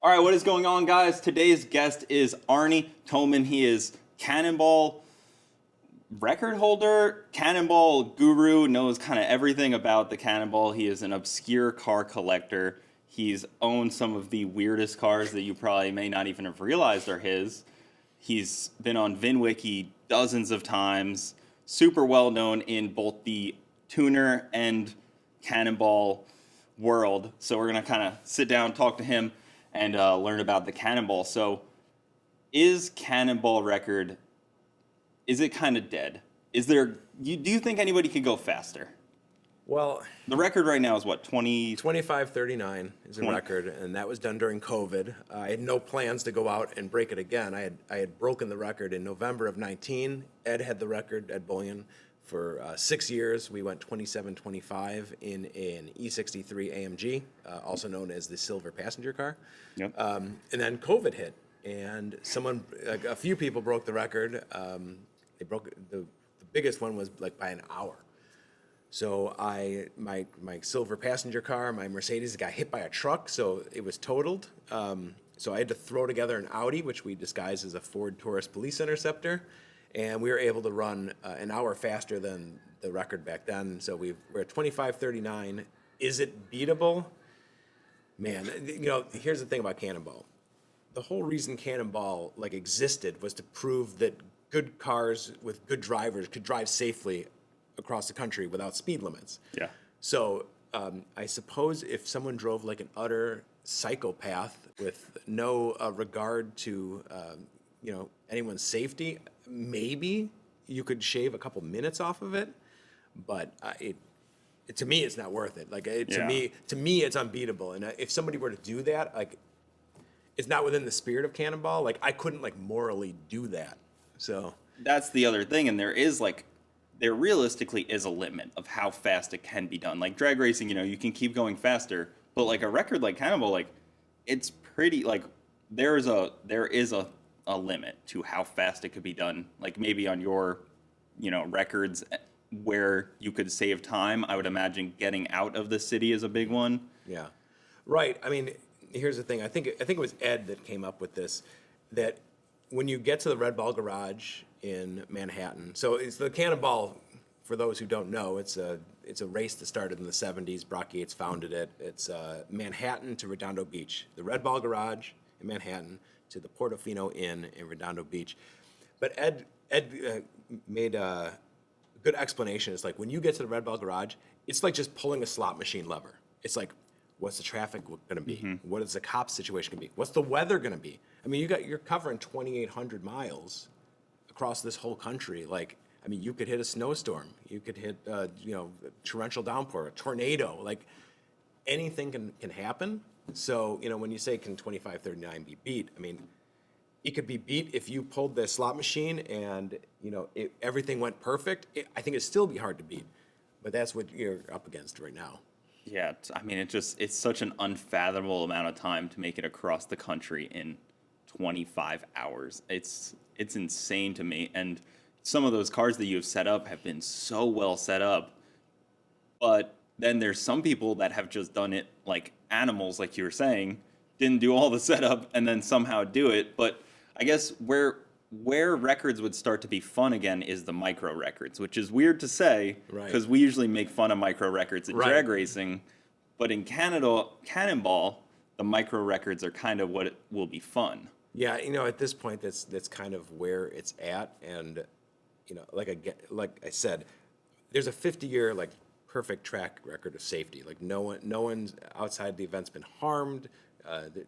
All right, what is going on, guys? Today's guest is Arne Toman. He is Cannonball record holder, Cannonball guru, knows kind of everything about the Cannonball. He is an obscure car collector. He's owned some of the weirdest cars that you probably may not even have realized are his. He's been on VinWiki dozens of times, super well known in both the tuner and Cannonball world. So we're going to kind of sit down, talk to him, and learn about the Cannonball. So is Cannonball record, is it kind of dead? Do you think anybody could go faster? Well, The record right now is what, 20? 25:39 is a 20. record, and that was done during COVID. I had no plans to go out and break it again. I had broken the record in November of 19. Ed had the record, Ed Bullion, for 6 years. We went 27:25 in an E63 AMG, also known as the silver passenger car. Yep. And then COVID hit, and a few people broke the record. They broke the biggest one was like by an hour. So my silver passenger car, my Mercedes, got hit by a truck, so it was totaled. So I had to throw together an Audi, which we disguised as a Ford Taurus Police Interceptor, and we were able to run an hour faster than the record back then. So we're at 25:39. Is it beatable? Man, here's the thing about Cannonball. The whole reason Cannonball existed was to prove that good cars with good drivers could drive safely across the country without speed limits. Yeah. So I suppose if someone drove like an utter psychopath with no regard to anyone's safety, maybe you could shave a couple minutes off of it. But to me, it's not worth it. To me, it's unbeatable. And if somebody were to do that, it's not within the spirit of Cannonball. I couldn't morally do that. So That's the other thing, and there realistically is a limit of how fast it can be done. Like drag racing, you can keep going faster, but like a record like Cannonball, it's pretty there is a limit to how fast it could be done. Like maybe on your, records where you could save time. I would imagine getting out of the city is a big one. yeah, right. I mean, here's the thing. I think it was Ed that came up with this. That when you get to the Red Ball Garage in Manhattan, so it's the Cannonball. For those who don't know, it's a race that started in the '70s. Brock Yates founded it. It's Manhattan to Redondo Beach, the Red Ball Garage in Manhattan to the Portofino Inn in Redondo Beach. But Ed made a good explanation. It's when you get to the Red Ball Garage, it's like just pulling a slot machine lever. It's what's the traffic going to be? Mm-hmm. What is the cop situation going to be? What's the weather going to be? I mean, you're covering 2,800 miles across this whole country. You could hit a snowstorm. You could hit, torrential downpour, a tornado. Anything can happen. So, when you say can 25:39 be beat, I mean, it could be beat if you pulled the slot machine and, everything went perfect. I think it'd still be hard to beat. But that's what you're up against right now. Yeah, it's such an unfathomable amount of time to make it across the country in 25 hours. It's insane to me. And some of those cars that you have set up have been so well set up. But then there's some people that have just done it like animals, like you were saying, didn't do all the setup and then somehow do it. But I guess where records would start to be fun again is the micro records, which is weird to say because we usually make fun of micro records in drag racing. But in Cannonball, the micro records are kind of what it will be fun. Yeah, at this point, that's kind of where it's at, and like I said, there's a 50-year perfect track record of safety. No one's outside the event's been harmed.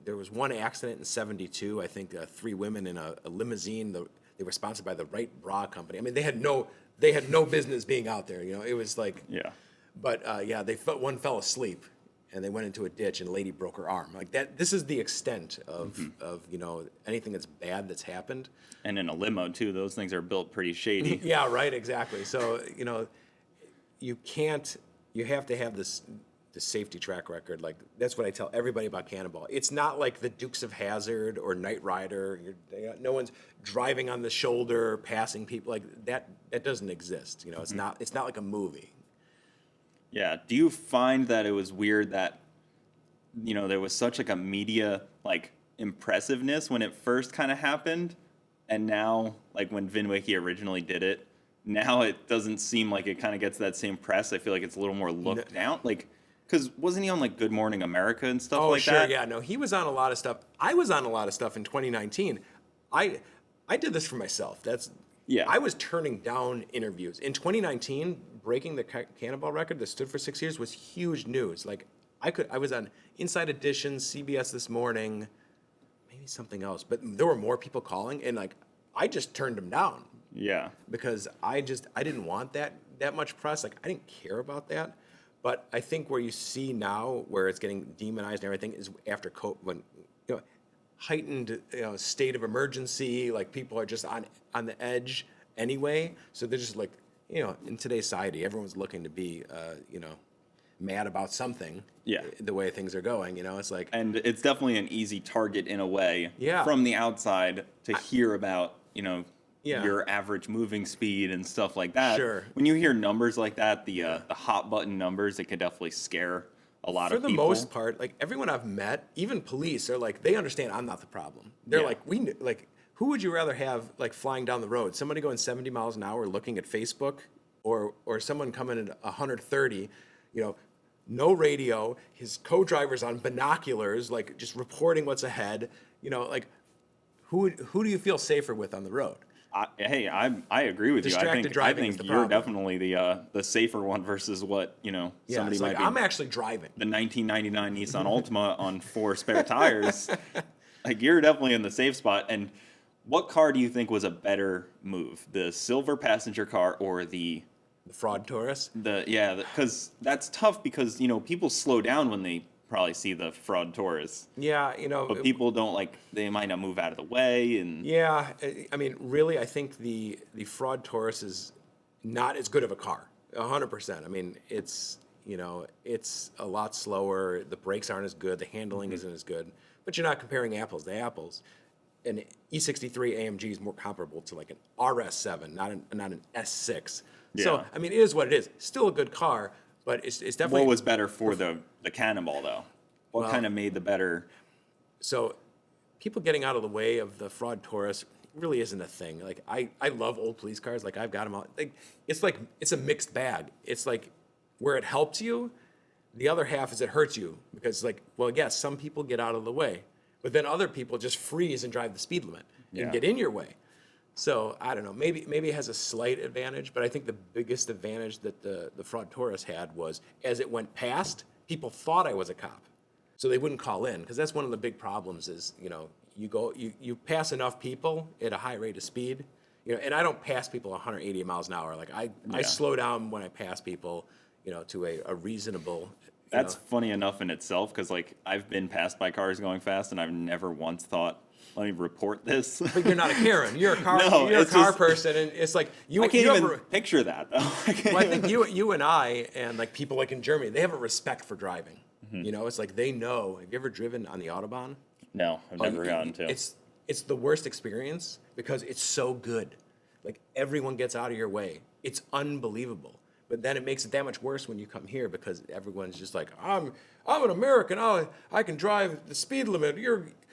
There was one accident in '72. I think 3 women in a limousine. They were sponsored by the Right Bra Company. I mean, they had no business being out there. It was yeah. But one fell asleep, and they went into a ditch, and a lady broke her arm. This is the extent of anything that's bad that's happened. And in a limo too, those things are built pretty shady. Yeah, right, exactly. So you have to have the safety track record. That's what I tell everybody about Cannonball. It's not like the Dukes of Hazzard or Knight Rider. No one's driving on the shoulder, passing people that. That doesn't exist. It's not like a movie. Yeah. Do you find that it was weird that, there was such a media impressiveness when it first kind of happened, and now, like when VinWiki originally did it, now it doesn't seem like it kind of gets that same press. I feel like it's a little more looked down. Like, because wasn't he on like Good Morning America and stuff like sure, that? yeah, no, he was on a lot of stuff. I was on a lot of stuff in 2019. I did this for myself. Yeah. I was turning down interviews. In 2019, breaking the Cannonball record that stood for 6 years was huge news. Like, I was on Inside Edition, CBS This Morning, maybe something else. But there were more people calling, and like, I just turned them down. Yeah. Because I didn't want that much press. Like, I didn't care about that. But I think where you see now where it's getting demonized and everything is after COVID, when heightened state of emergency, like people are just on the edge anyway. So they're just like, in today's society, everyone's looking to be mad about something. Yeah. The way things are going, it's like, And it's definitely an easy target in a way Yeah. from the outside to hear about, Yeah. your average moving speed and stuff like that. Sure. When you hear numbers like that, the hot button numbers, it could definitely scare a lot for of the people. most part, like everyone I've met, even police are like, they understand I'm not the problem. They're Yeah. like, who would you rather have like flying down the road? Somebody going 70 miles an hour looking at Facebook, or someone coming at 130, no radio, his co-driver's on binoculars, like just reporting what's ahead. Like who do you feel safer with on the road? I agree with you. Distracted driving I is think the you're problem. definitely the safer one versus what Yeah, somebody it's might like, be. I'm actually driving. The 1999 Nissan Altima on 4 spare tires. Like, you're definitely in the safe spot. And what car do you think was a better move, the silver passenger car or the Fraud Taurus. because that's tough because people slow down when they probably see the fraud Taurus, Yeah, but people don't they might not move out of the way and Yeah, I mean, really, I think the Fraud Taurus is not as good of a car, 100%. I mean, it's it's a lot slower. The brakes aren't as good. The handling isn't as good. But you're not comparing apples to apples. An E63 AMG is more comparable to like an RS7, not an S6. So Yeah. I mean, it is what it is. Still a good car, but it's definitely what was better for the Cannonball though? What Well- kind of made the better? So people getting out of the way of the Fraud Taurus really isn't a thing. Like I love old police cars. Like I've got them out. Like it's a mixed bag. It's like where it helps you, the other half is it hurts you because yes, some people get out of the way, but then other people just freeze and drive the speed limit and Yeah. get in your way. So I don't know. Maybe it has a slight advantage, but I think the biggest advantage that the Fraud Taurus had was as it went past, people thought I was a cop. So they wouldn't call in because that's one of the big problems is, you pass enough people at a high rate of speed, and I don't pass people 180 miles an hour. Like I slow down when I pass people, to a reasonable. That's funny enough in itself because I've been passed by cars going fast and I've never once thought, let me report this. But you're not a Karen. You're a car. No, you're a it's car just- person, and it's like you. I can't you even have a, picture that though. well, I think you and I and like people like in Germany, they have a respect for driving. It's like they know. Have you ever driven on the Autobahn? No, I've never gotten to. It's the worst experience because it's so good. Like everyone gets out of your way. It's unbelievable. But then it makes it that much worse when you come here because everyone's just like, I'm an American. I can drive the speed limit.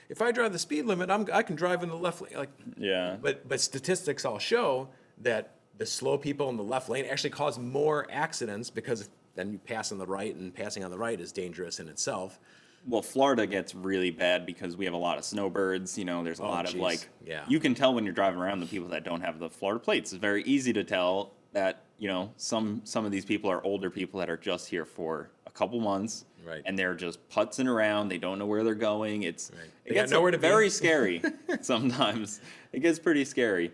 If I drive the speed limit, I can drive in the left lane. Like, Yeah. But statistics all show that the slow people in the left lane actually cause more accidents because then you pass on the right, and passing on the right is dangerous in itself. Well, Florida gets really bad because we have a lot of snowbirds. There's a lot of geez. Yeah. you can tell when you're driving around the people that don't have the Florida plates. It's very easy to tell that, some of these people are older people that are just here for a couple months. Right. And they're just putzing around. They don't know where they're going. It They got gets nowhere to be. very scary sometimes. It gets pretty scary.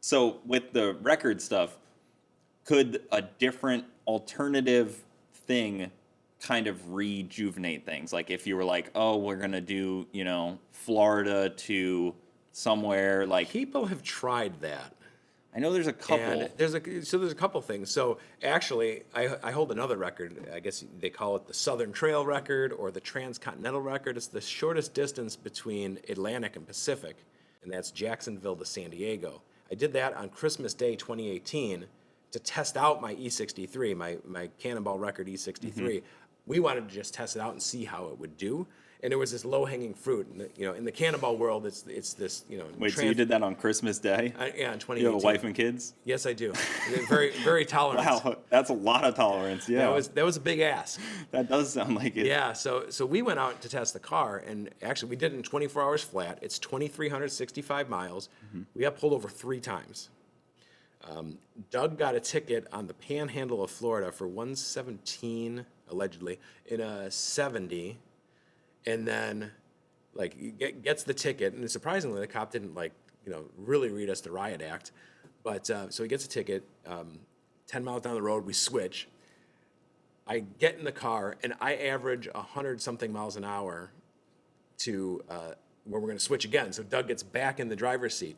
So with the record stuff, could a different alternative thing kind of rejuvenate things? Like if you were like, oh, we're going to do, Florida to somewhere like... People have tried that. I know there's a couple. And there's a couple things. So actually, I hold another record. I guess they call it the Southern Trail record or the Transcontinental record. It's the shortest distance between Atlantic and Pacific, and that's Jacksonville to San Diego. I did that on Christmas Day 2018 to test out my E63, my Cannonball record E63. We wanted to just test it out and see how it would do. And there was this low-hanging fruit. And, in the Cannonball world, it's this, Wait, so you did that on Christmas Day? Yeah, in 2018. You have a wife and kids? Yes, I do. Very, very tolerant. Wow, that's a lot of tolerance. Yeah, That was a big ask. that does sound like it. Yeah, so we went out to test the car, and actually we did it in 24 hours flat. It's 2,365 miles. We got pulled over 3 times. Doug got a ticket on the Panhandle of Florida for 117, allegedly, in a 70, and then he gets the ticket, and surprisingly the cop didn't really read us the riot act, but so he gets a ticket. 10 miles down the road, we switch. I get in the car, and I average 100-something miles an hour to where we're going to switch again. So Doug gets back in the driver's seat,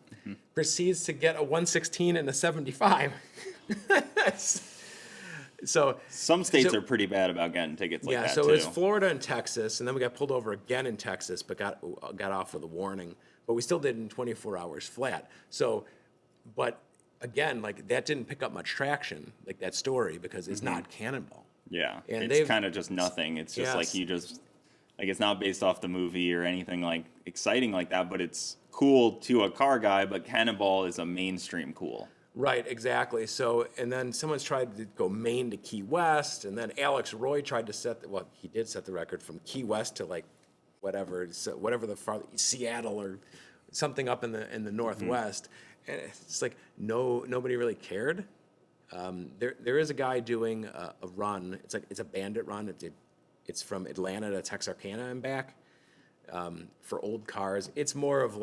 proceeds to get a 116 and a 75. So some states are pretty bad about getting tickets like that, yeah, so too. it was Florida and Texas, and then we got pulled over again in Texas, but got off with a warning. But we still did it in 24 hours flat. So, but again, that didn't pick up much traction, that story, because it's not Cannonball. Yeah, and it's kind of just nothing. It's just yes. It's not based off the movie or anything exciting like that, but it's cool to a car guy, but Cannonball is a mainstream cool. Right, exactly. So, and then someone's tried to go Maine to Key West, and then Alex Roy tried to he did set the record from Key West to whatever the far Seattle or something up in the Northwest, and it's nobody really cared. There is a guy doing a run. It's a bandit run. It's from Atlanta to Texarkana and back for old cars. It's more of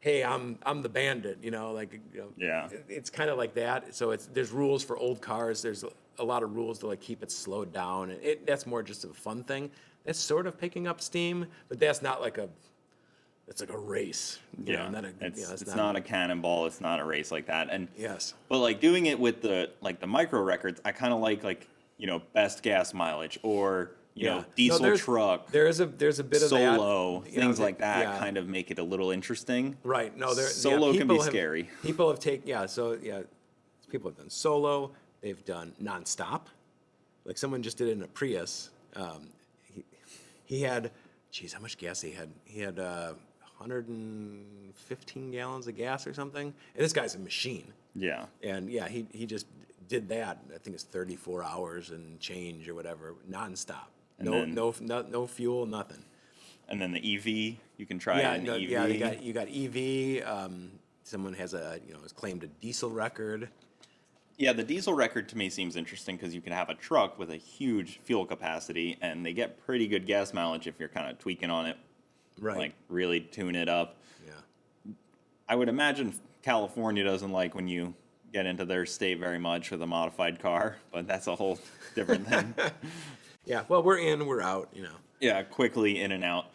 hey, I'm the bandit, Yeah. It's kind of like that. So there's rules for old cars. There's a lot of rules to keep it slowed down. That's more just a fun thing. That's sort of picking up steam, but that's not it's a race. It's not a Cannonball. It's not a race like that. And yes, but doing it with the micro records, I kind of like best gas mileage or diesel truck. There's a bit of that. Solo, things like that kind of make it a little interesting. Right. No, Solo can be scary. People have people have done solo. They've done nonstop. Someone just did it in a Prius. He had, geez, how much gas he had? He had 115 gallons of gas or something. And this guy's a machine. Yeah. And he just did that. I think it's 34 hours and change or whatever, nonstop. No fuel, nothing. And then the EV, you can try an EV. Yeah, you got EV. Someone has has claimed a diesel record. Yeah, the diesel record to me seems interesting because you can have a truck with a huge fuel capacity, and they get pretty good gas mileage if you're kind of tweaking on it, right? Really tune it up. Yeah. I would imagine California doesn't like when you get into their state very much with a modified car, but that's a whole different thing. Yeah, well, we're in, we're out, Yeah, quickly in and out.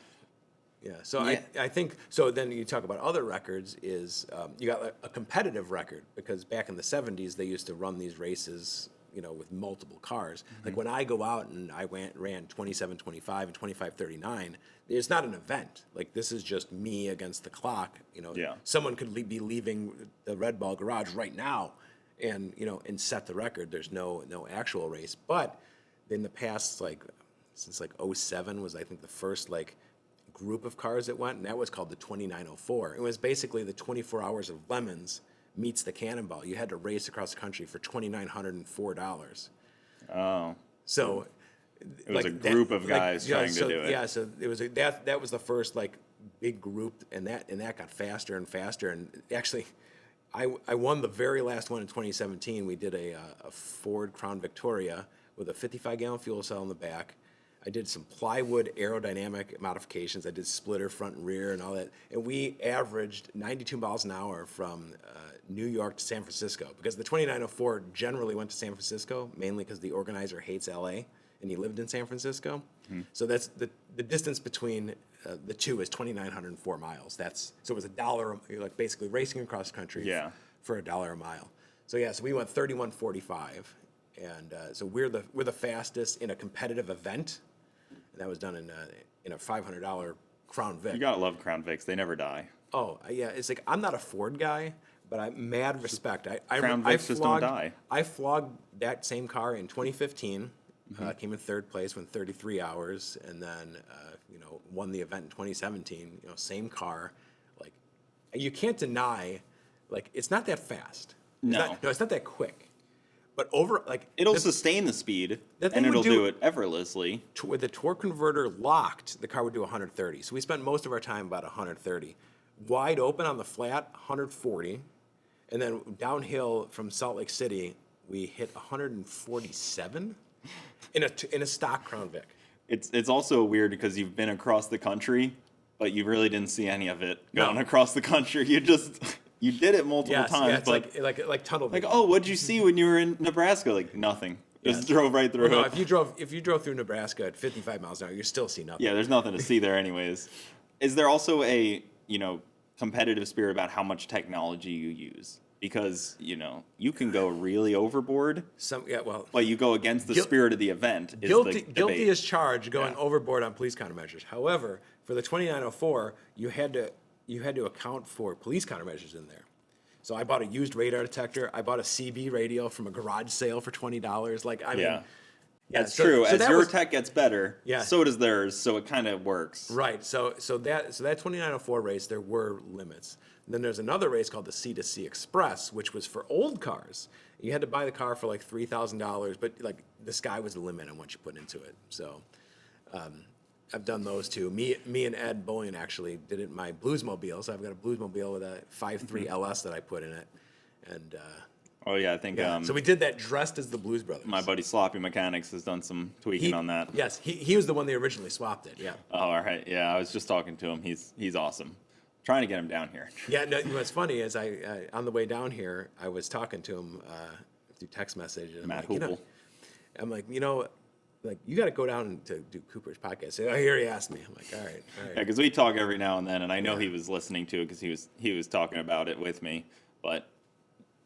Yeah, so yeah. I think, so then you talk about other records is, you got a competitive record, because back in the 70s, they used to run these races, with multiple cars. Mm-hmm. When I go out and I ran 2725 and 2539, it's not an event. This is just me against the clock, Yeah. Someone could be leaving the Red Ball garage right now and, and set the record. There's no actual race, but in the past, since 07 was, I think, the first group of cars that went, and that was called the 2904. It was basically the 24 hours of lemons meets the Cannonball. You had to race across the country for $2,904. Oh. So it was a group of guys trying to do it. Yeah, so it was that was the first big group, and that got faster and faster. And actually, I won the very last one in 2017. We did a Ford Crown Victoria with a 55-gallon fuel cell in the back. I did some plywood aerodynamic modifications. I did splitter front and rear and all that. And we averaged 92 miles an hour from New York to San Francisco, because the 2904 generally went to San Francisco, mainly because the organizer hates LA and he lived in San Francisco. Mm-hmm. So that's the distance between the two is 2,904 miles. So it was $1, basically racing across the country for $1 a mile. So so we went 31:45, and so we're the fastest in a competitive event. And that was done in a $500 Crown Vic. You gotta love Crown Vics; they never die. Oh yeah, it's I'm not a Ford guy, but I'm mad respect. Crown Vics just don't die. I flogged that same car in 2015 came in third place, went 33 hours, and then won the event in 2017. Same car. Like, you can't deny, like, it's not that fast. No, it's not that quick. But it'll sustain the speed, the thing and it'll would do it effortlessly. with the torque converter locked, the car would do 130. So we spent most of our time about 130. Wide open on the flat, 140. And then downhill from Salt Lake City, we hit 147 in a stock Crown Vic. It's also weird because you've been across the country, but you really didn't see any of it going No. across the country. You did it multiple times, Yeah, it's but like tunnel like, vision. oh, what'd you see when you were in Nebraska? Like, nothing. Just drove right through Well, no, it. if you drove through Nebraska at 55 miles an hour, you still see nothing. Yeah, there's nothing to see there anyways. Is there also a, competitive spirit about how much technology you use? Because, you can go really overboard, but you go against the spirit of the event. Is Guilty, the guilty debate. as charged going overboard on police countermeasures. However, for the 2904, you had to account for police countermeasures in there. So I bought a used radar detector. I bought a CB radio from a garage sale for $20. Like, I mean, Yeah. That's so- true. so As that your was- tech gets better, Yeah. so does theirs. So it kind of works. Right. So that 2904 race, there were limits. And then there's another race called the C2C Express, which was for old cars. You had to buy the car for like $3,000, but like the sky was the limit on what you put into it. So I've done those too. Me and Ed Bullion actually did it in my Bluesmobile. So I've got a Bluesmobile with a 5.3 LS that I put in it, and Oh yeah, I think so we did that dressed as the Blues Brothers. my buddy Sloppy Mechanics has done some tweaking on that. Yes, he was the one that originally swapped it. Yeah. Oh, all right. Yeah, I was just talking to him. He's awesome. Trying to get him down here. Yeah, no, what's funny is I on the way down here, I was talking to him through text message, and Matt I'm like, like, you got to go down to do Cooper's podcast. So, oh, here he asked me. I'm like, all right. Yeah, because we talk every now and then, and I know he was listening to it because he was talking about it with me. But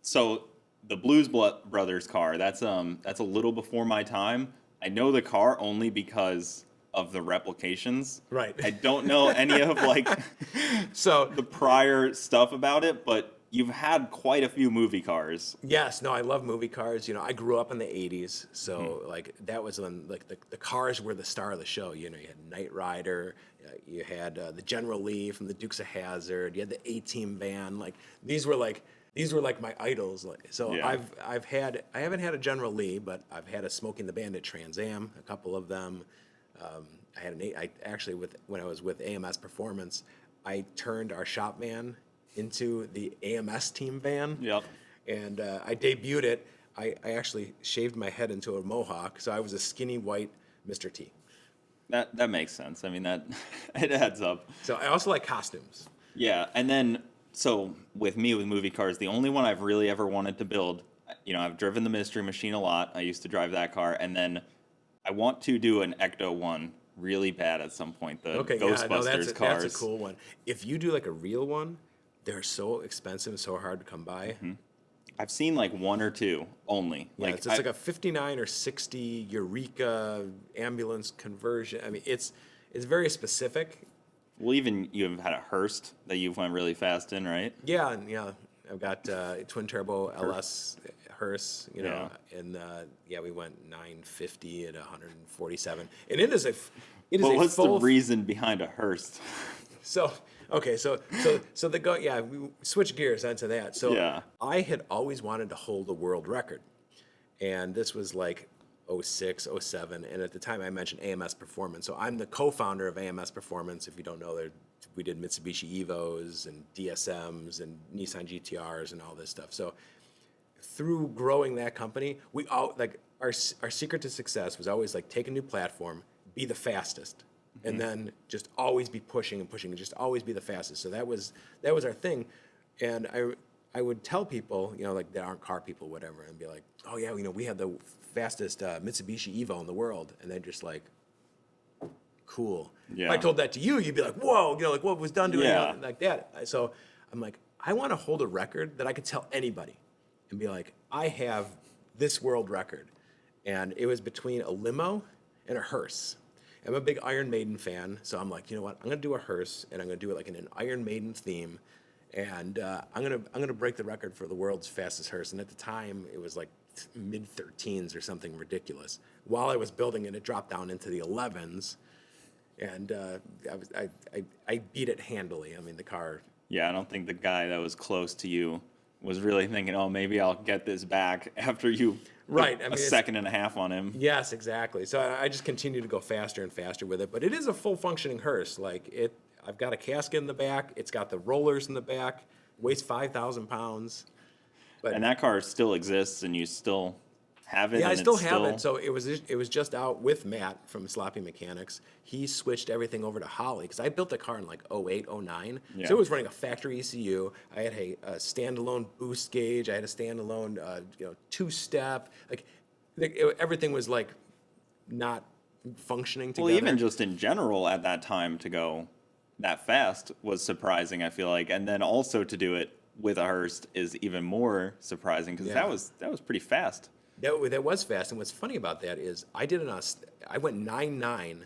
so the Brothers car, that's a little before my time. I know the car only because of the replications. Right. I don't know any of So the prior stuff about it, but you've had quite a few movie cars. yes, no, I love movie cars. I grew up in the '80s, so like that was when like the cars were the star of the show. You had Knight Rider, you had the General Lee from the Dukes of Hazzard, you had the A-Team van. Like these were like my idols. So Yeah. I haven't had a General Lee, but I've had a Smoking the Bandit Trans Am, a couple of them. When I was with AMS Performance, I turned our shop van into the AMS team van. Yep. And I debuted it. I actually shaved my head into a mohawk, so I was a skinny white Mr. T. That makes sense. I mean, that it adds up. So I also like costumes. Yeah, and then so with movie cars, the only one I've really ever wanted to build, I've driven the Mystery Machine a lot. I used to drive that car, and then I want to do an Ecto one really bad at some point. The Ghostbusters cars. That's a cool one. If you do like a real one, they're so expensive and so hard to come by. Mm-hmm. I've seen like one or two only. Yeah, it's like a 59 or 60 Eureka ambulance conversion. I mean, it's very specific. Well, even you've had a Hearst that you've went really fast in, right? Yeah, I've got twin turbo LS hearse, and we went 950 at 147, and it is a. Well, what's the reason behind a Hearst? So we switch gears onto that. So Yeah. I had always wanted to hold a world record, and this was like 06, 07, and at the time I mentioned AMS Performance. So I'm the co-founder of AMS Performance. If you don't know, we did Mitsubishi Evos and DSMs and Nissan GTRs and all this stuff. So through growing that company, our secret to success was always like take a new platform, be the fastest, and then just always be pushing and pushing and just always be the fastest. So that was our thing. And I would tell people, like that aren't car people, whatever, and be like, oh yeah, we have the fastest Mitsubishi Evo in the world. And they're just like, cool. Yeah. If I told that to you, you'd be like, whoa, like what was done to Yeah. it like that. So I'm like, I want to hold a record that I could tell anybody and be like, I have this world record. And it was between a limo and a hearse. I'm a big Iron Maiden fan, so I'm like, you know what? I'm gonna do a hearse, and I'm gonna do it like in an Iron Maiden theme, and I'm gonna break the record for the world's fastest hearse. And at the time, it was like mid 13s or something ridiculous. While I was building it, it dropped down into the 11s, and I beat it handily. I mean, the car. Yeah, I don't think the guy that was close to you was really thinking, oh, maybe I'll get this back after you Right. put I mean, a second and a half on him. Yes, exactly. So I just continue to go faster and faster with it. But it is a full functioning hearse. Like I've got a casket in the back. It's got the rollers in the back. Weighs 5,000 pounds. But And that car still exists, and you still have it. yeah, I and still it's have it. So it was just out with Matt from Sloppy Mechanics. He switched everything over to Holly because I built the car in like 08, 09. Yeah. So it was running a factory ECU. I had a standalone boost gauge. I had a standalone two-step. Everything was like not functioning together. Well, even just in general at that time to go that fast was surprising, I feel like. And then also to do it with a Hearst is even more surprising because Yeah. that was pretty fast. That was fast. And what's funny about that is I went 9.9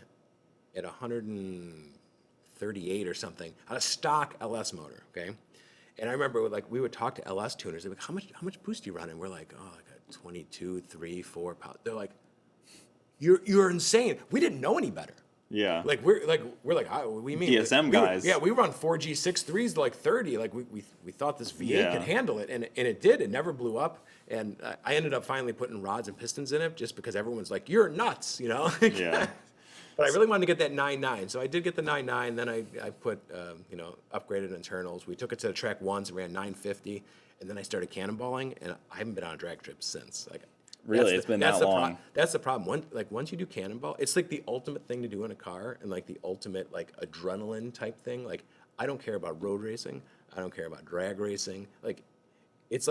at 138 or something on a stock LS motor, okay? And I remember we would talk to LS tuners. They're like, how much boost do you run? And we're like, oh, like a 22, 3, 4 pounds. They're like, you're insane. We didn't know any better. Yeah. We're like, we mean DSM guys. Yeah, we run 4G63s to like 30. Like we thought this V8 Yeah. could handle it, and it did. It never blew up. And I ended up finally putting rods and pistons in it just because everyone's like, you're nuts, you know. Yeah. But I really wanted to get that 9.9, so I did get the 9.9. Then I put upgraded internals. We took it to the track once, ran 950, and then I started cannonballing, and I haven't been on a drag trip since. Like, Really? It's been that long? That's the problem. Once you do cannonball, it's like the ultimate thing to do in a car, and like the ultimate like adrenaline type thing. Like I don't care about road racing. I don't care about drag racing. It's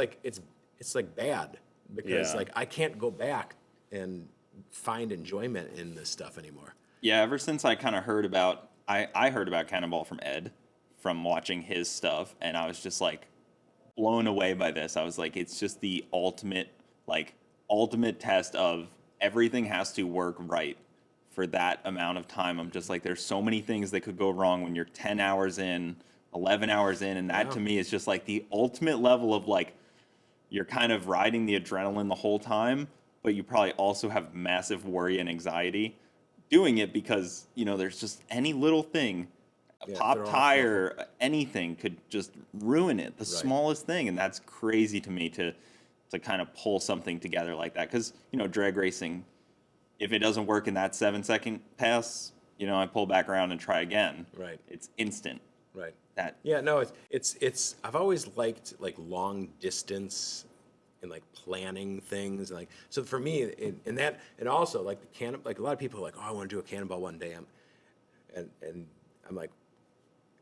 bad because Yeah. like I can't go back and find enjoyment in this stuff anymore. Yeah, ever since I kind of heard about, I heard about Cannonball from Ed, from watching his stuff, and I was just like blown away by this. I was like, it's just the ultimate test of everything has to work right for that amount of time. I'm just like, there's so many things that could go wrong when you're 10 hours in, 11 hours in, and that to me is just like the ultimate level of like, you're kind of riding the adrenaline the whole time, but you probably also have massive worry and anxiety doing it because, there's just any little thing, a pop tire, anything could just ruin it, the smallest thing. And that's crazy to me to kind of pull something together like that. Because, drag racing, if it doesn't work in that 7-second pass, I pull back around and try again. Right. It's instant. Right. Yeah, no, it's I've always liked like long distance and like planning things, and like so for me in that, and also like like a lot of people are like, oh, I want to do a cannonball one day. And I'm like,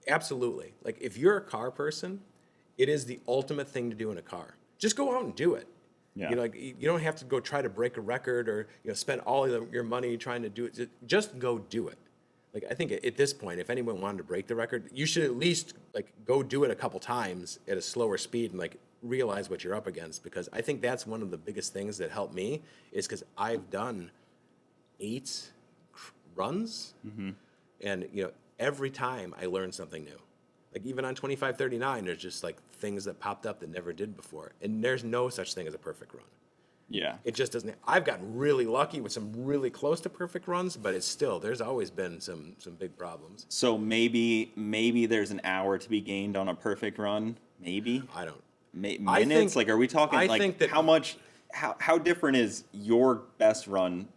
absolutely. Like if you're a car person, it is the ultimate thing to do in a car. Just go out and do it. Yeah. You don't have to go try to break a record or spend all of your money trying to do it. Just go do it. Like I think at this point, if anyone wanted to break the record, you should at least like go do it a couple times at a slower speed and like realize what you're up against. Because I think that's one of the biggest things that helped me is because I've done 8 runs, and every time I learned something new. Like even on 2539, there's just like things that popped up that never did before, and there's no such thing as a perfect run. Yeah. It just doesn't. I've gotten really lucky with some really close to perfect runs, but there's always been some big problems. So maybe there's an hour to be gained on a perfect run. Maybe. I don't. Minutes? Like, are we talking think that how different is your best run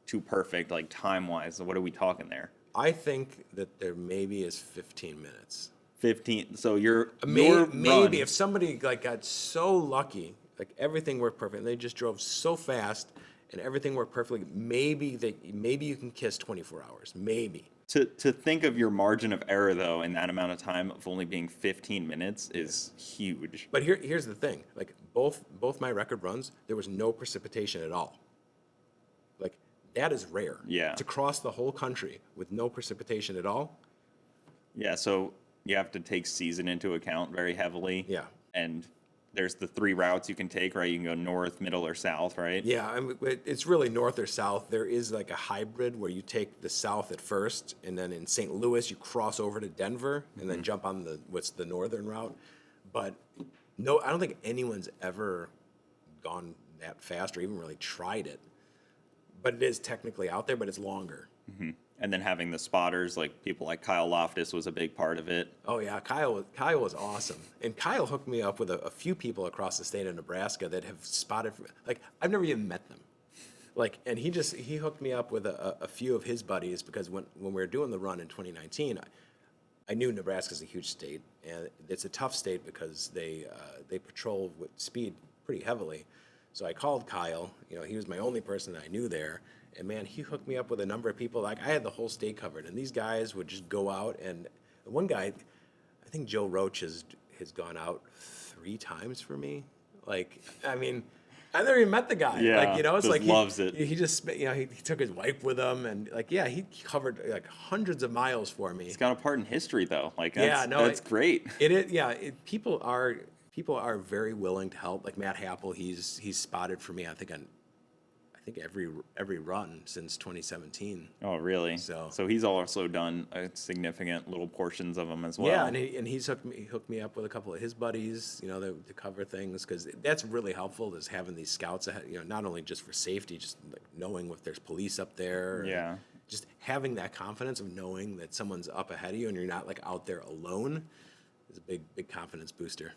to perfect, like time wise? What are we talking there? I think that there maybe is 15 minutes. 15. So your Maybe run, if somebody like got so lucky, like everything worked perfect, and they just drove so fast and everything worked perfectly, maybe you can kiss 24 hours. Maybe. to think of your margin of error though in that amount of time of only being 15 minutes is huge. But here's the thing: like both my record runs, there was no precipitation at all. Like that is rare. Yeah. To cross the whole country with no precipitation at all. Yeah, so you have to take season into account very heavily. Yeah. And there's the 3 routes you can take, right? You can go north, middle, or south, right? Yeah, I mean, it's really north or south. There is like a hybrid where you take the south at first, and then in St. Louis you cross over to Denver, and then jump on what's the northern route. But no, I don't think anyone's ever gone that fast or even really tried it. But it is technically out there, but it's longer. And then having the spotters, like people like Kyle Loftus was a big part of it. Oh yeah, Kyle was awesome, and Kyle hooked me up with a few people across the state of Nebraska that have spotted. Like I've never even met them. Like, and he hooked me up with a few of his buddies because when we were doing the run in 2019, I knew Nebraska's a huge state, and it's a tough state because they patrol with speed pretty heavily. So I called Kyle. You know, he was my only person that I knew there. And man, he hooked me up with a number of people. Like I had the whole state covered, and these guys would just go out. And one guy, I think Joe Roach has gone out 3 times for me. Like, I mean, I never even met the guy. Yeah, like, you know, it's just like loves it. He just, you know, he took his wife with him, and like, yeah, he covered like hundreds of miles for me. He's got a part in history though. Like that's great. It is, yeah. People are very willing to help. Like Matt Happel, he's spotted for me. I think every run since 2017. Oh, really? So he's also done a significant little portions of them as well. Yeah, and he's hooked me up with a couple of his buddies, you know, to cover things because that's really helpful. Is having these scouts ahead, you know, not only just for safety, just like knowing if there's police up there. Yeah. Just having that confidence of knowing that someone's up ahead of you and you're not like out there alone is a big confidence booster.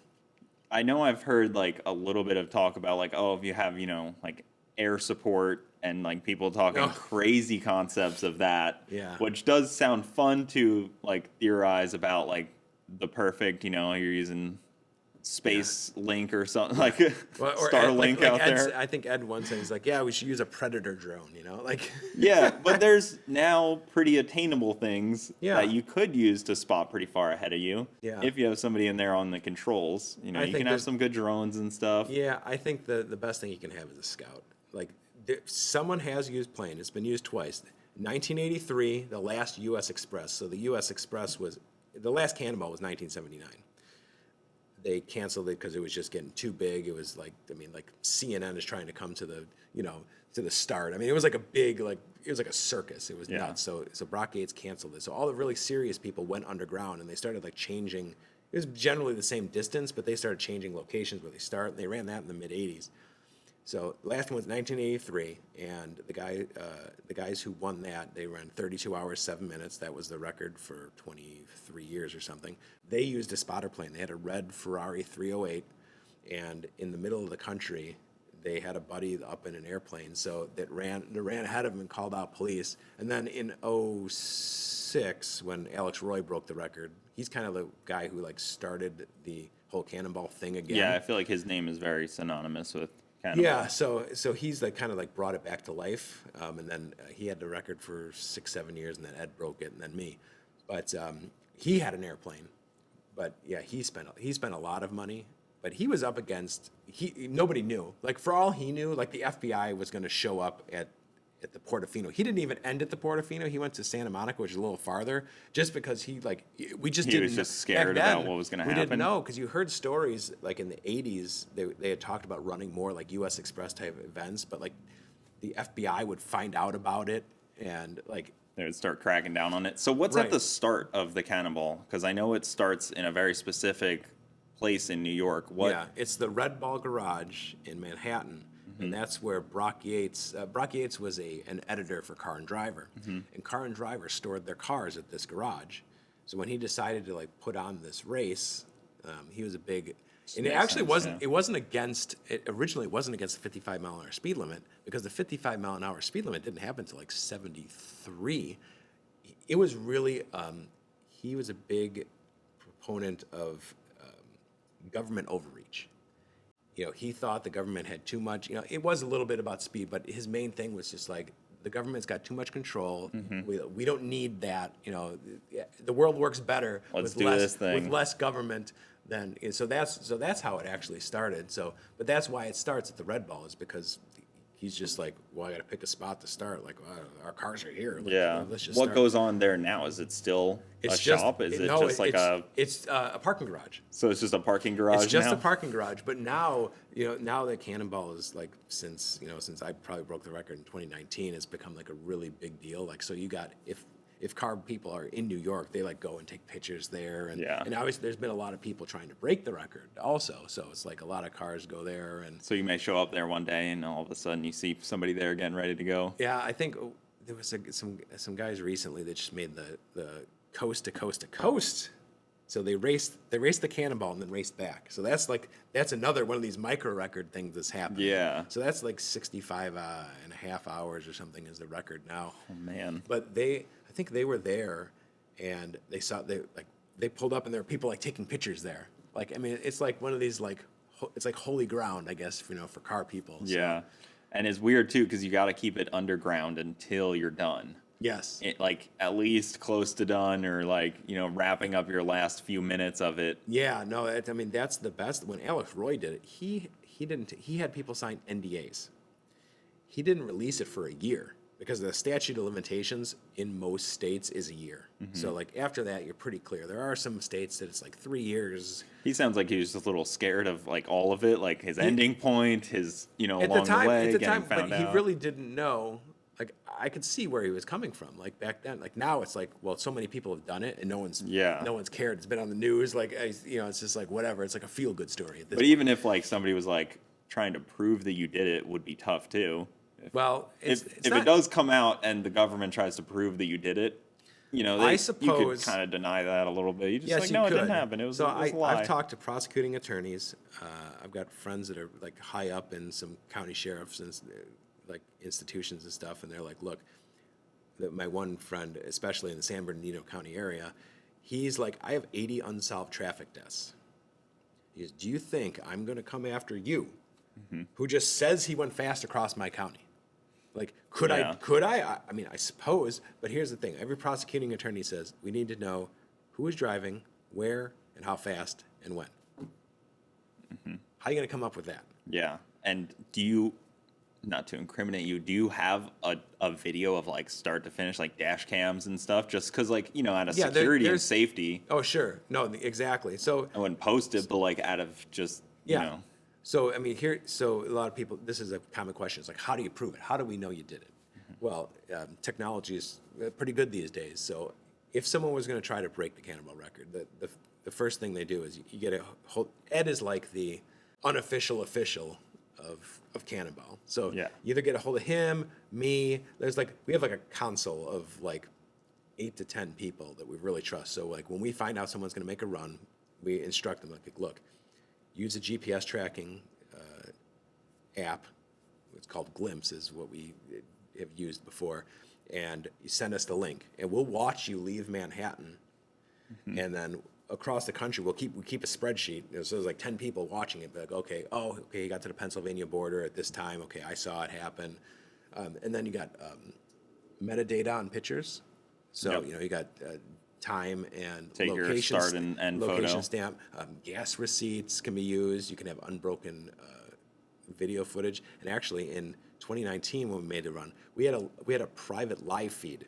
I know I've heard like a little bit of talk about like, oh, if you have, you know, like air support and like people talking crazy concepts of that, Yeah. which does sound fun to like theorize about like the perfect, you know, you're using Space Link or something like Starlink out there. I think Ed once said, he's like, yeah, we should use a Predator drone, you know, like. Yeah, but there's now pretty attainable things Yeah. that you could use to spot pretty far ahead of you. Yeah. If you have somebody in there on the controls, you know, I you think can have some good drones and stuff. Yeah, I think the best thing you can have is a scout. Like, someone has used plane. It's been used twice. 1983, the last U.S. Express. So the U.S. Express the last Cannonball was 1979. They canceled it because it was just getting too big. It was like, I mean, like CNN is trying to come to the, you know, to the start. I mean, it was like a big, like, it was like a circus. It was nuts. So Brock Yates canceled it. So all the really serious people went underground and they started like changing. It was generally the same distance, but they started changing locations where they start. And they ran that in the mid 80s. So last one was 1983, and the guys who won that, they ran 32 hours, 7 minutes. That was the record for 23 years or something. They used a spotter plane. They had a red Ferrari 308, and in the middle of the country, they had a buddy up in an airplane, so that ran ahead of him and called out police. And then in 2006, when Alex Roy broke the record, he's kind of the guy who like started the whole Cannonball thing again. Yeah, I feel like his name is very synonymous with Cannonball. Yeah, so he's like kind of like brought it back to life, and then he had the record for 6-7 years, and then Ed broke it, and then me. But he had an airplane, but yeah, he spent a lot of money, but he was up against nobody knew. Like for all he knew, like the FBI was going to show up at the Portofino. He didn't even end at the Portofino. He went to Santa Monica, which is a little farther, just because he was just scared about what was going to happen. We didn't know because you heard stories like in the 80s they had talked about running more like U.S. Express type events, but like the FBI would find out about it and like they would start cracking down on it. So what's at the start of the Cannonball? Because I know it starts in a very specific place in New York. Yeah, it's the Red Ball Garage in Manhattan. And that's where Brock Yates was an editor for Car and Driver. And Car and Driver stored their cars at this garage. So when he decided to like put on this race, he was a big, and it actually originally wasn't against the 55 mile an hour speed limit because the 55 mile an hour speed limit didn't happen until like 73. It was really, he was a big proponent of government overreach. You know, he thought the government had too much, you know, it was a little bit about speed, but his main thing was just like, the government's got too much control. We don't need that, you know, the world works better with less government than, so that's how it actually started. So, but that's why it starts at the Red Ball is because he's just like, well, I got to pick a spot to start. Like, well, our cars are here. Let's just what start. goes on there now? Is it still shop? Is It's a parking garage. So it's just a parking garage. It's just now? a parking garage. But now, you know, now that Cannonball is like since I probably broke the record in 2019, it's become like a really big deal. Like, so you got if if car people are in New York, they like go and take pictures there. And, Yeah. and obviously there's been a lot of people trying to break the record also. So it's like a lot of cars go there. And So you may show up there one day and all of a sudden you see somebody there again ready to go. yeah, I think there was some guys recently that just made the coast to coast to coast. So they raced the Cannonball and then raced back. So that's another one of these micro record things that's happening. Yeah. So that's like 65 and a half hours or something is the record now. Oh, man. But I think they were there, and they pulled up and there were people like taking pictures there. Like, I mean, it's like one of these it's like holy ground, I guess, for car people. So. Yeah. And it's weird too because you got to keep it underground until you're done. Yes. Like at least close to done, or like wrapping up your last few minutes of it. Yeah, no, I mean that's the best. When Alex Roy did it, he had people sign NDAs. He didn't release it for a year because the statute of limitations in most states is a year. Mm-hmm. So like after that, you're pretty clear. There are some states that it's like 3 years. He sounds like he was just a little scared of like all of it, like his ending point, his along the way at the getting time, found but out. he really didn't know. Like I could see where he was coming from. Like back then, like now it's like, well, so many people have done it and no one's cared. It's been on the news. Like it's just like whatever. It's like a feel good story. But even if like somebody was like trying to prove that you did it, would be tough too. Well, If it does come out and the government tries to prove that you did it, I you suppose could kind of deny that a little bit. You just yes, no, you it could. didn't happen. It was a lie. I've talked to prosecuting attorneys. I've got friends that are like high up in some county sheriffs and like institutions and stuff, and they're like, look, my one friend, especially in the San Bernardino County area, he's like, I have 80 unsolved traffic deaths. He goes, do you think I'm going to come after you, who just says he went fast across my county? Like, could I? I mean, I suppose, but here's the thing. Every prosecuting attorney says, we need to know who was driving, where, and how fast, and when. How are you going to come up with that? Yeah. And do you, not to incriminate you, do you have a video of like start to finish, like dash cams and stuff? Just because like, out of security and safety. Oh, sure. No, exactly. So I wouldn't post it, but like out of just, So, I mean, so a lot of people, this is a common question. It's like, how do you prove it? How do we know you did it? Well, technology is pretty good these days. So if someone was going to try to break the Cannonball record, the first thing they do is you get a whole, Ed is like the unofficial official of Cannonball. So you either get a hold of him, me, we have like a council of like 8 to 10 people that we really trust. So like when we find out someone's going to make a run, we instruct them like, look, use a GPS tracking app. It's called Glimpse, is what we have used before. And you send us the link, and we'll watch you leave Manhattan. And then across the country, we keep a spreadsheet. So there's like 10 people watching it. Be like, okay, you got to the Pennsylvania border at this time. Okay, I saw it happen. And then you got metadata on pictures. So you got time and take location, your start and location photo. stamp. Gas receipts can be used. You can have unbroken video footage. And actually, in 2019, when we made the run, we had a private live feed,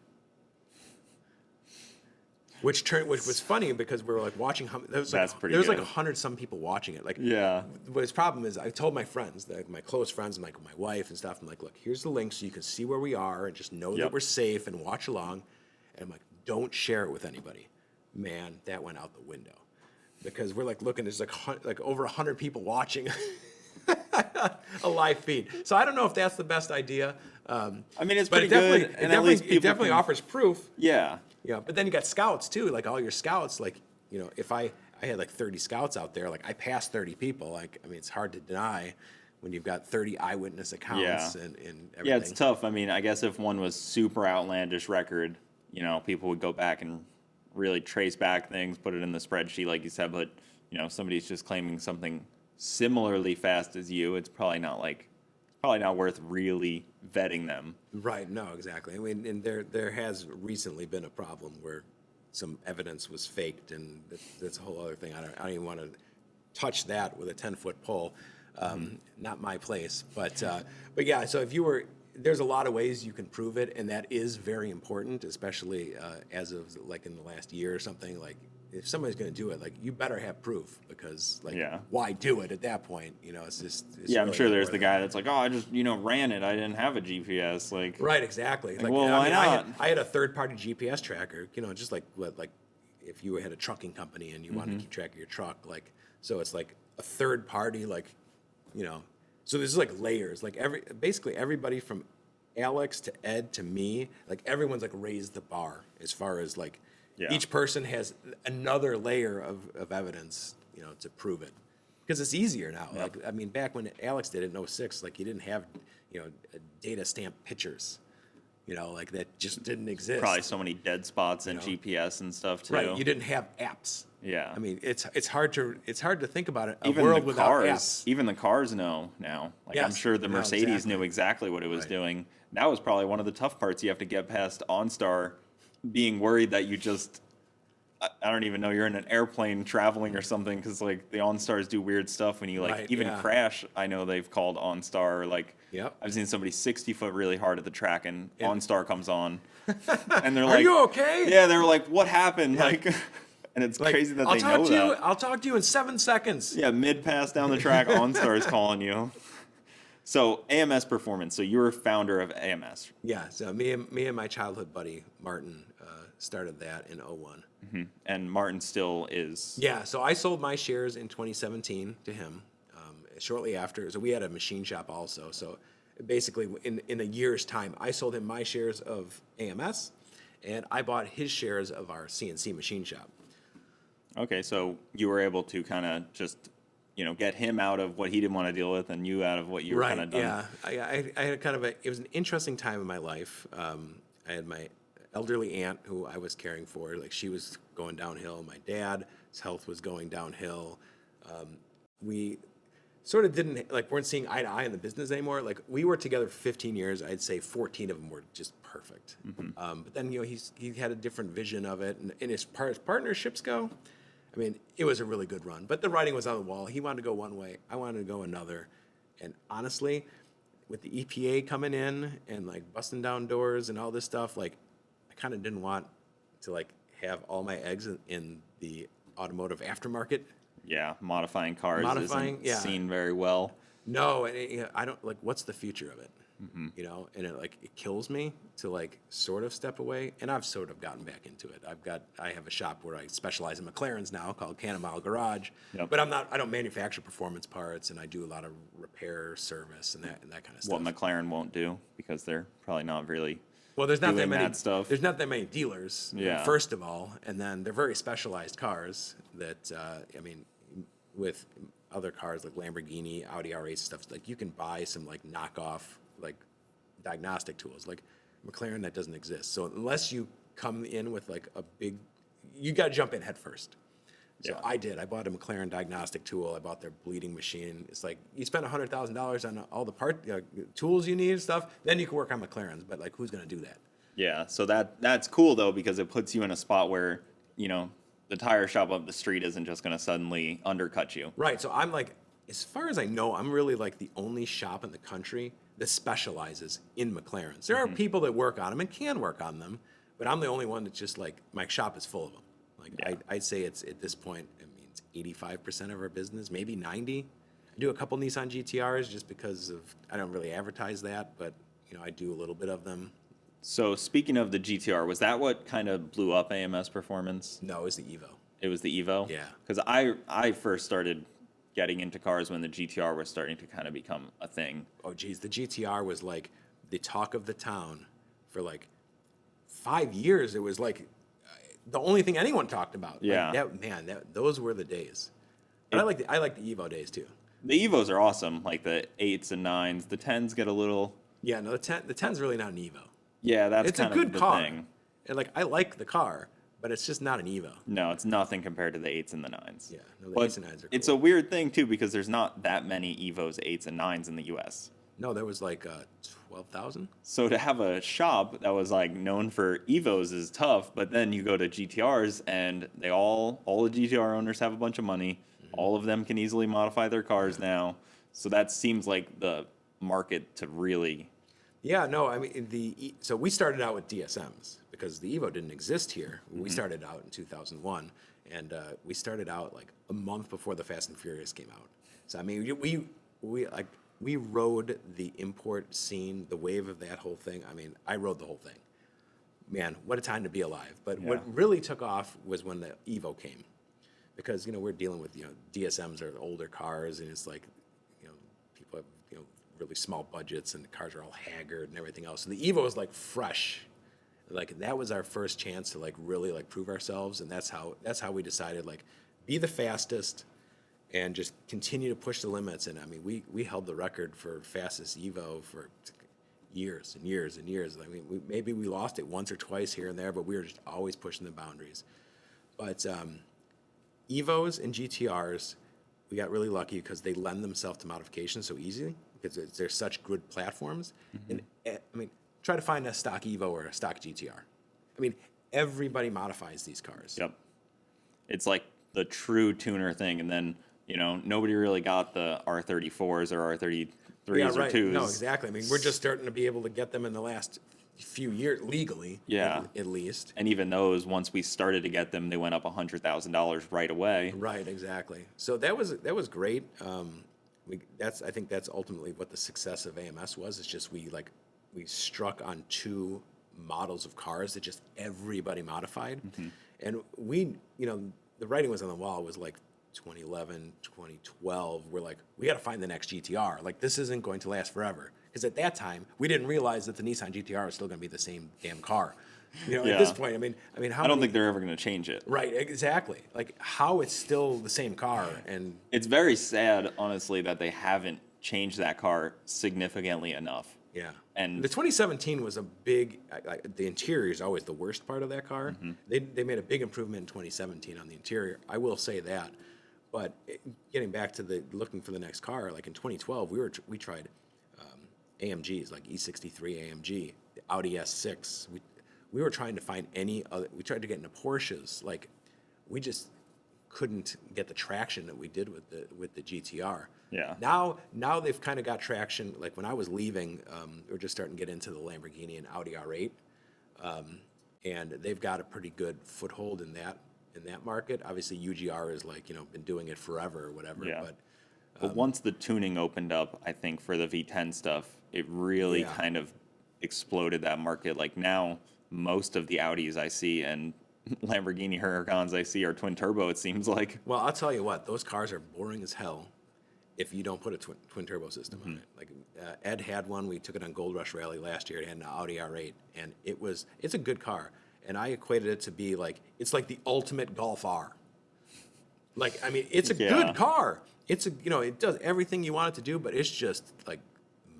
which was funny because we were like watching. There was like 100 some people watching it. Like, but his problem is, I told my friends, my close friends, and like my wife and stuff. I'm like, look, here's the link so you can see where we are and just know that we're safe and watch along. And I'm like, don't share it with anybody. Man, that went out the window because we're like looking. There's like over 100 people watching a live feed. So I don't know if that's the best idea. I mean, it's pretty good. It definitely offers proof. Yeah. Yeah, but then you got scouts too. Like all your scouts, like if I had like 30 scouts out there, like I passed 30 people. Like I mean, it's hard to deny when you've got 30 eyewitness accounts and everything. Yeah, it's tough. I mean, I guess if one was super outlandish record, people would go back and really trace back things, put it in the spreadsheet, like you said. But somebody's just claiming something similarly fast as you. It's probably not worth really vetting them. Right. No, exactly. I mean, and there has recently been a problem where some evidence was faked, and that's a whole other thing. I don't even want to touch that with a 10-foot pole. Not my place. But yeah. So there's a lot of ways you can prove it, and that is very important, especially as of like in the last year or something. Like if somebody's going to do it, like, you better have proof, because, like, Yeah. why do it at that point? You know, it's just. It's Yeah, I'm really sure not there's worth the it. guy that's like, oh, I just, ran it. I didn't have a GPS. Like, Right, exactly. Like, well, I why mean, not? I had a third-party GPS tracker, just like if you had a trucking company and you wanted to keep track of your truck, like, so it's like a third party, like, so there's like layers, like basically everybody from Alex to Ed to me, like everyone's like raised the bar as far as like each person has another layer of evidence, to prove it. Because it's easier now. Like, I mean, back when Alex did it in '06, like, you didn't have, data stamp pictures, like, that just didn't exist. probably so many dead spots in GPS and stuff too. Right. You didn't have apps. Yeah. I mean, it's hard to think about it. Even world the without cars, apps. even the cars know now. Like, I'm Yes, sure the no, Mercedes exactly. knew exactly what it was Right. doing. That was probably one of the tough parts you have to get past OnStar, being worried that you just, I don't even know, you're in an airplane traveling or something, because like the OnStars do weird stuff when you like Right, even yeah. crash. I know they've called OnStar, like, Yep. I've seen somebody 60 foot really hard at the track and OnStar comes on and they're Are like, you okay? yeah, they're like, what happened? Like, and it's Like, crazy that I'll they talk know to you. that. I'll talk to you in 7 seconds. Yeah, mid pass down the track, OnStar is calling you. So AMS Performance. So you were founder of AMS. Yeah. So me and my childhood buddy Martin started that in '01. And Martin still is. Yeah. So I sold my shares in 2017 to him. Shortly after, so we had a machine shop also. So basically, in a year's time, I sold him my shares of AMS, and I bought his shares of our CNC machine shop. Okay, so you were able to kind of just, get him out of what he didn't want to deal with, and you out of what you were kind of done. Yeah. I had kind of it was an interesting time in my life. I had my elderly aunt who I was caring for. Like, she was going downhill. My dad, his health was going downhill. We sort of weren't seeing eye to eye in the business anymore. Like, we were together for 15 years. I'd say 14 of them were just perfect. But then, he had a different vision of it. And as far as partnerships go, I mean, it was a really good run. But the writing was on the wall. He wanted to go one way. I wanted to go another. And honestly, with the EPA coming in and, like, busting down doors and all this stuff, like, I kind of didn't want to, like, have all my eggs in the automotive aftermarket. Yeah, modifying cars Modifying, isn't yeah. seen very well. No, and I don't, like, what's the future of it? And it kills me to, like, sort of step away. And I've sort of gotten back into it. I have a shop where I specialize in McLarens now called Cannonball Garage. Yep. But I don't manufacture performance parts, and I do a lot of repair, service, and that kind of stuff. What McLaren won't do, because they're probably not really. Well, there's not that doing many that stuff. There's not that many dealers. Yeah. First of all, and then they're very specialized cars that with other cars like Lamborghini, Audi R8 stuff, like, you can buy some, like, knockoff, like, diagnostic tools. Like, McLaren, that doesn't exist. So unless you come in with, like, you got to jump in head first. So Yeah. I did. I bought a McLaren diagnostic tool. I bought their bleeding machine. It's like, you spend $100,000 on all the tools you need and stuff, then you can work on McLarens. But, like, who's going to do that? Yeah, so that's cool though, because it puts you in a spot where, the tire shop up the street isn't just going to suddenly undercut you. Right. So I'm like, as far as I know, I'm really like the only shop in the country that specializes in McLarens. There are people that work on them and can work on them, but I'm the only one that's just like, my shop is full of them. Like, Yeah. I'd say it's at this point, it's 85% of our business, maybe 90. I do a couple Nissan GTRs just because I don't really advertise that, but I do a little bit of them. So speaking of the GTR, was that what kind of blew up AMS Performance? No, it's the Evo. It was the Evo? Yeah. Because I first started getting into cars when the GTR was starting to kind of become a thing. Oh, geez, the GTR was like the talk of the town for like 5 years. It was like the only thing anyone talked about. Yeah. Like, those were the days. But I like the Evo days too. The Evos are awesome, like the 8s and 9s. The 10s get a little. Yeah, no, the 10's really not an Evo. Yeah, that's It's a kind good of the car. thing. And like, I like the car, but it's just not an Evo. No, it's nothing compared to the 8s and the 9s. Yeah, no, the But 8s and 9s are it's cool. a weird thing too, because there's not that many Evos 8s and 9s in the US. No, there was like 12,000. So to have a shop that was like known for Evos is tough, but then you go to GTRs and all the GTR owners have a bunch of money. All of them can easily modify their cars now. So that seems like the market to really. Yeah, no, I mean, so we started out with DSMs because the Evo didn't exist here. We started out in 2001, And we started out like a month before the Fast and Furious came out. So I mean, we rode the import scene, the wave of that whole thing. I mean, I rode the whole thing. Man, what a time to be alive. But Yeah. what really took off was when the Evo came. Because, we're dealing with, DSMs are older cars, and it's like, people have, really small budgets, and the cars are all haggard and everything else. So the Evo was like fresh. Like, that was our first chance to like really like prove ourselves, and that's how we decided, like, be the fastest and just continue to push the limits. And I mean, we held the record for fastest Evo for years and years and years. I mean, maybe we lost it once or twice here and there, but we were just always pushing the boundaries. But Evos and GTRs, we got really lucky because they lend themselves to modification so easily because they're such good platforms. And I mean, try to find a stock Evo or a stock GTR. I mean, everybody modifies these cars. Yep. It's like the true tuner thing, and then nobody really got the R34s or R33s Yeah, or right. 2s. No, exactly. I mean, we're just starting to be able to get them in the last few years legally. Yeah. At least. And even those, once we started to get them, they went up $100,000 right away. Right. Exactly. So that was great. I think that's ultimately what the success of AMS was. It's just we struck on two models of cars that just everybody modified, and the writing was on the wall. It was like 2011, 2012. We're like, we got to find the next GTR. Like, this isn't going to last forever. Because at that time, we didn't realize that the Nissan GTR is still going to be the same damn car. At this point, I mean, how I don't think they're ever going to change it. Right, exactly. Like, how it's still the same car, and It's very sad, honestly, that they haven't changed that car significantly enough. yeah. And The 2017 was a big. The interior is always the worst part of that car. They made a big improvement in 2017 on the interior. I will say that. But getting back to looking for the next car, like in 2012, we tried AMGs, like E63 AMG, the Audi S6. We were trying to find any other. We tried to get into Porsches. Like, we just couldn't get the traction that we did with the GTR. Yeah. Now they've kind of got traction. Like, when I was leaving, we're just starting to get into the Lamborghini and Audi R8, and they've got a pretty good foothold in that market. Obviously, UGR is like been doing it forever or whatever. Yeah. But once the tuning opened up, I think for the V10 stuff, it really Yeah. kind of exploded that market. Like, now most of the Audis I see and Lamborghini Huracans I see are twin turbo, it seems like. Well, I'll tell you what, those cars are boring as hell if you don't put a twin turbo system on it. Like, Ed had one. We took it on Gold Rush Rally last year. It had an Audi R8, and it's a good car. And I equated it to be like, it's like the ultimate Golf R. Like, I mean, it's a good car. It's it does everything you want it to do, but it's just like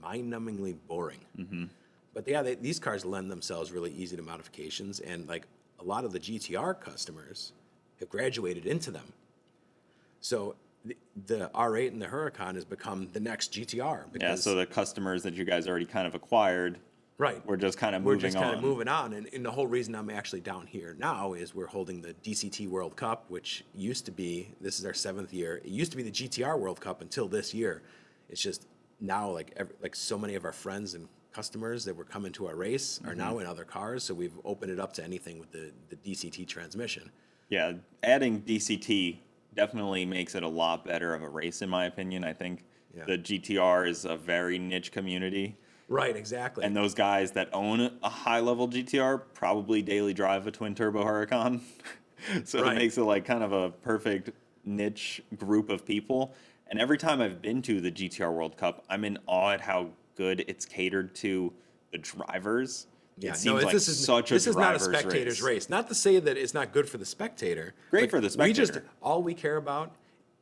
mind-numbingly boring. But yeah, these cars lend themselves really easy to modifications, and like a lot of the GTR customers have graduated into them. So the R8 and the Huracan has become the next GTR. Because, Yeah, so the customers that you guys already kind of acquired, right, we're just kind of we're moving just kind on. of moving on. And the whole reason I'm actually down here now is we're holding the DCT World Cup, which used to be, this is our 7th year. It used to be the GTR World Cup until this year. It's just now like so many of our friends and customers that were coming to our race are now in other cars. So we've opened it up to anything with the DCT transmission. Yeah, adding DCT definitely makes it a lot better of a race, in my opinion. I think the GTR is a very niche community. Right, exactly. And those guys that own a high-level GTR probably daily drive a twin-turbo Huracan. So Right. it makes it like kind of a perfect niche group of people. And every time I've been to the GTR World Cup, I'm in awe at how good it's catered to the drivers. It seems like such a this is not a driver's spectator's race. Not to say that it's not good for the spectator. Great but for the spectator. All we care about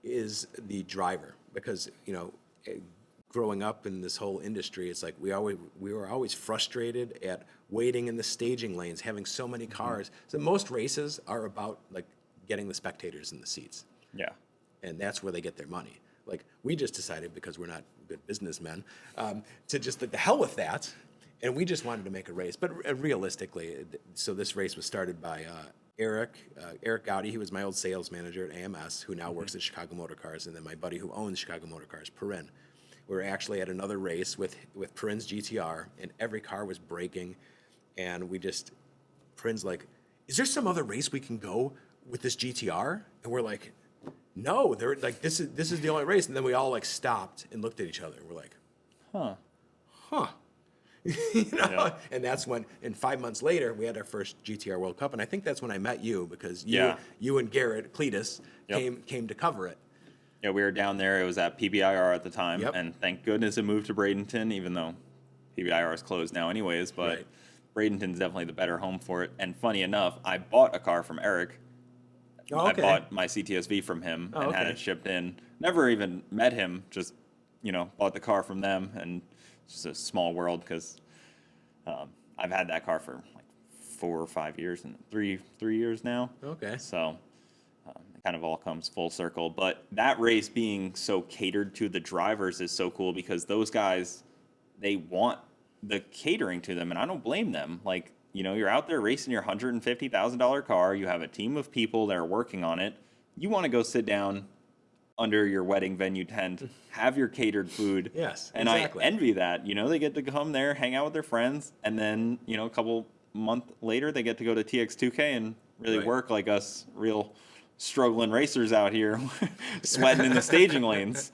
is the driver, because growing up in this whole industry, it's like we were always frustrated at waiting in the staging lanes, having so many cars. So most races are about like getting the spectators in the seats. Yeah. And that's where they get their money. Like, we just decided, because we're not good businessmen, to just the hell with that, and we just wanted to make a race. But realistically, so this race was started by Eric Gowdy. He was my old sales manager at AMS, who now works at Chicago Motor Cars, and then my buddy who owns Chicago Motor Cars, Perrin. We were actually at another race with Perrin's GTR, and every car was braking, and Perrin's like, is there some other race we can go with this GTR? And we're like, no, they're like, this is the only race. And then we all like stopped and looked at each other. We're like, huh. You know? Yeah. And that's when, and 5 months later, we had our first GTR World Cup. And I think that's when I met you, because you and Garrett Cletus came to cover it. Yeah, we were down there. It was at PBIR at the time, Yep. and thank goodness it moved to Bradenton, even though PBIR is closed now anyways, but Right. Bradenton's definitely the better home for it. And funny enough, I bought a car from Eric. Oh, okay. I bought my CTSV from him and had okay. it shipped in. Never even met him, just, bought the car from them, and it's just a small world because I've had that car for like 4 or 5 years and three years now. Okay. So it kind of all comes full circle. But that race being so catered to the drivers is so cool because those guys, they want the catering to them, and I don't blame them. Like, you're out there racing your $150,000 car. You have a team of people that are working on it. You want to go sit down under your wedding venue tent, have your catered food. Yes, and exactly. I envy that. They get to come there, hang out with their friends, and then, a couple months later, they get to go to TX2K and really Right. work like us real struggling racers out here, sweating in the staging lanes.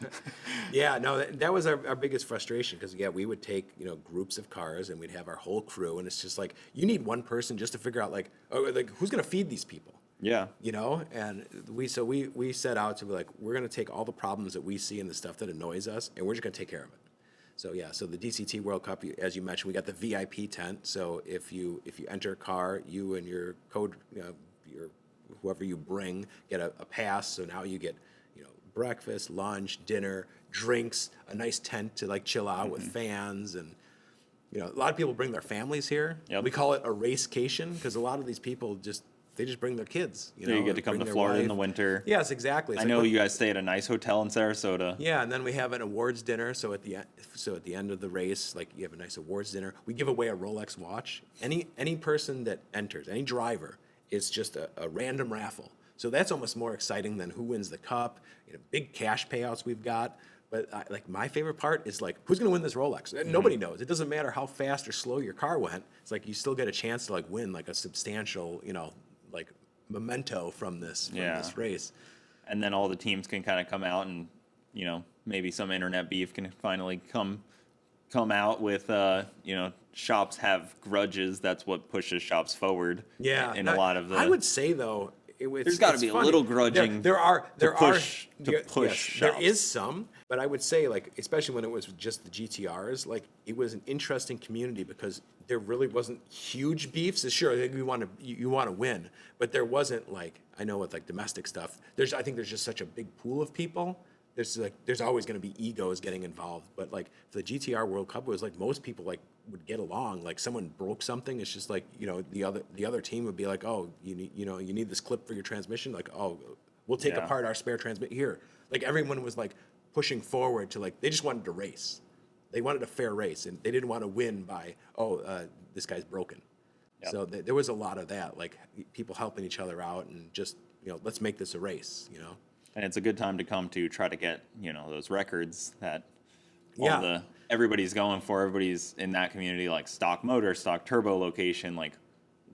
Yeah, no, that was our biggest frustration, because we would take groups of cars and we'd have our whole crew, and it's just like you need one person just to figure out like who's gonna feed these people. Yeah. And we set out to be like, we're gonna take all the problems that we see and the stuff that annoys us, and we're just gonna take care of it. So the DCT World Cup, as you mentioned, we got the VIP tent. So if you enter a car, you and your code, your whoever you bring, get a pass. So now you get breakfast, lunch, dinner, drinks, a nice tent to like chill out with fans, and a lot of people bring their families here. Yep. We call it a racecation because a lot of these people just bring their kids. So you get to come bring to their Florida in wife. the winter. Yes, exactly. It's I like know when- you guys stay at a nice hotel in Sarasota. Yeah, and then we have an awards dinner. So at the end of the race, like you have a nice awards dinner. We give away a Rolex watch. Any person that enters, any driver, it's just a random raffle. So that's almost more exciting than who wins the cup. Big cash payouts we've got. But like my favorite part is like, who's going to win this Rolex? Nobody knows. It doesn't matter how fast or slow your car went. It's like you still get a chance to like win like a substantial, like memento from this race. And then all the teams can kind of come out and, maybe some internet beef can finally come out with, shops have grudges. That's what pushes shops forward. Yeah, In a lot of the. I would say though, There's gotta be a funny. little grudging There are push yes, shops. there is some, but I would say like, especially when it was just the GTRs, like it was an interesting community because there really wasn't huge beefs. Sure, I think you want to win, but there wasn't like, I know with like domestic stuff. I think there's just such a big pool of people. There's always going to be egos getting involved, but like for the GTR World Cup, it was like most people like would get along. Like someone broke something, it's just like the other team would be like, oh, you need this clip for your transmission. Like, oh, we'll take apart our spare transmission here. Like everyone was like pushing forward to like they just wanted to race. They wanted a fair race, and they didn't want to win by this guy's broken. Yep. So there was a lot of that, like people helping each other out and just let's make this a race. And it's a good time to come to try to get, those records that Yeah. everybody's going for. Everybody's in that community, like stock motor, stock turbo location, like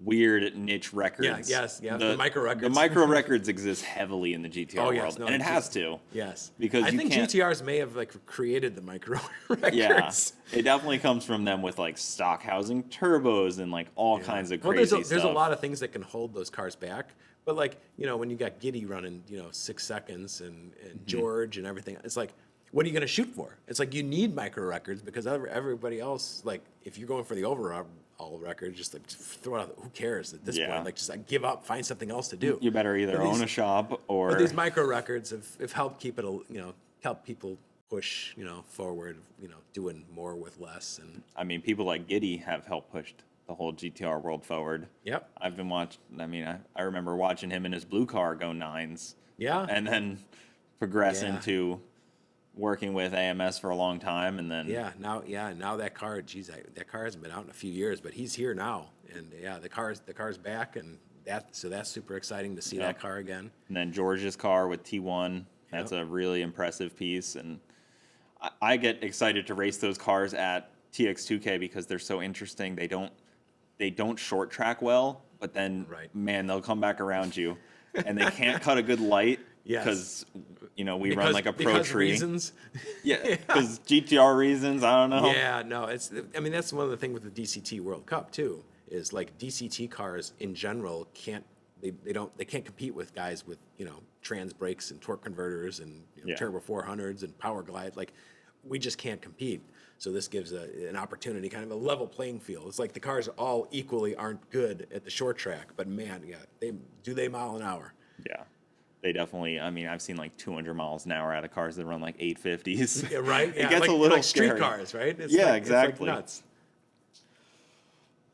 weird niche records. The micro records. The micro records exist heavily in the GTR world, no, and it has to. Yes, Because I you think can't- GTRs may have like created the micro records. Yeah, it definitely comes from them with like stock housing turbos and like all kinds of Well, crazy there's a stuff. lot of things that can hold those cars back. But like, when you got Giddy running, 6 seconds and George and everything, it's like, what are you going to shoot for? It's like you need micro records because everybody else, like, if you're going for the overall record, just like throw it out. Who cares at this point? Like, just like give up, find something else to do. You better either own a shop or. But these micro records have helped keep it, help people push, forward, doing more with less. And I mean, people like Giddy have helped push the whole GTR world forward. Yep. I've been watching. I mean, I remember watching him in his blue car go 9s. Yeah. And then progress Yeah. into working with AMS for a long time, and then now that car, geez, that car hasn't been out in a few years, but he's here now, and the car's back, and that's super exciting to see that car again. And then George's car with T1. That's a really impressive piece, and I get excited to race those cars at TX2K because they're so interesting. They don't short track well, but then Right. man, they'll come back around you. and they can't cut a good light Yes. because we run like a pro because tree. reasons. Yeah, because GTR reasons. I don't know. Yeah, no, that's one of the things with the DCT World Cup too, is like DCT cars in general can't compete with guys with, trans brakes and torque converters and turbo 400s and power glide. Like, we just can't compete. So this gives an opportunity, kind of a level playing field. It's like the cars all equally aren't good at the short track, but man, yeah, they mile an hour. Yeah. They definitely, I've seen like 200 miles an hour out of cars that run like 850s. Yeah, right? Yeah, It gets like, a little like street scary. cars, right? Yeah, exactly. It's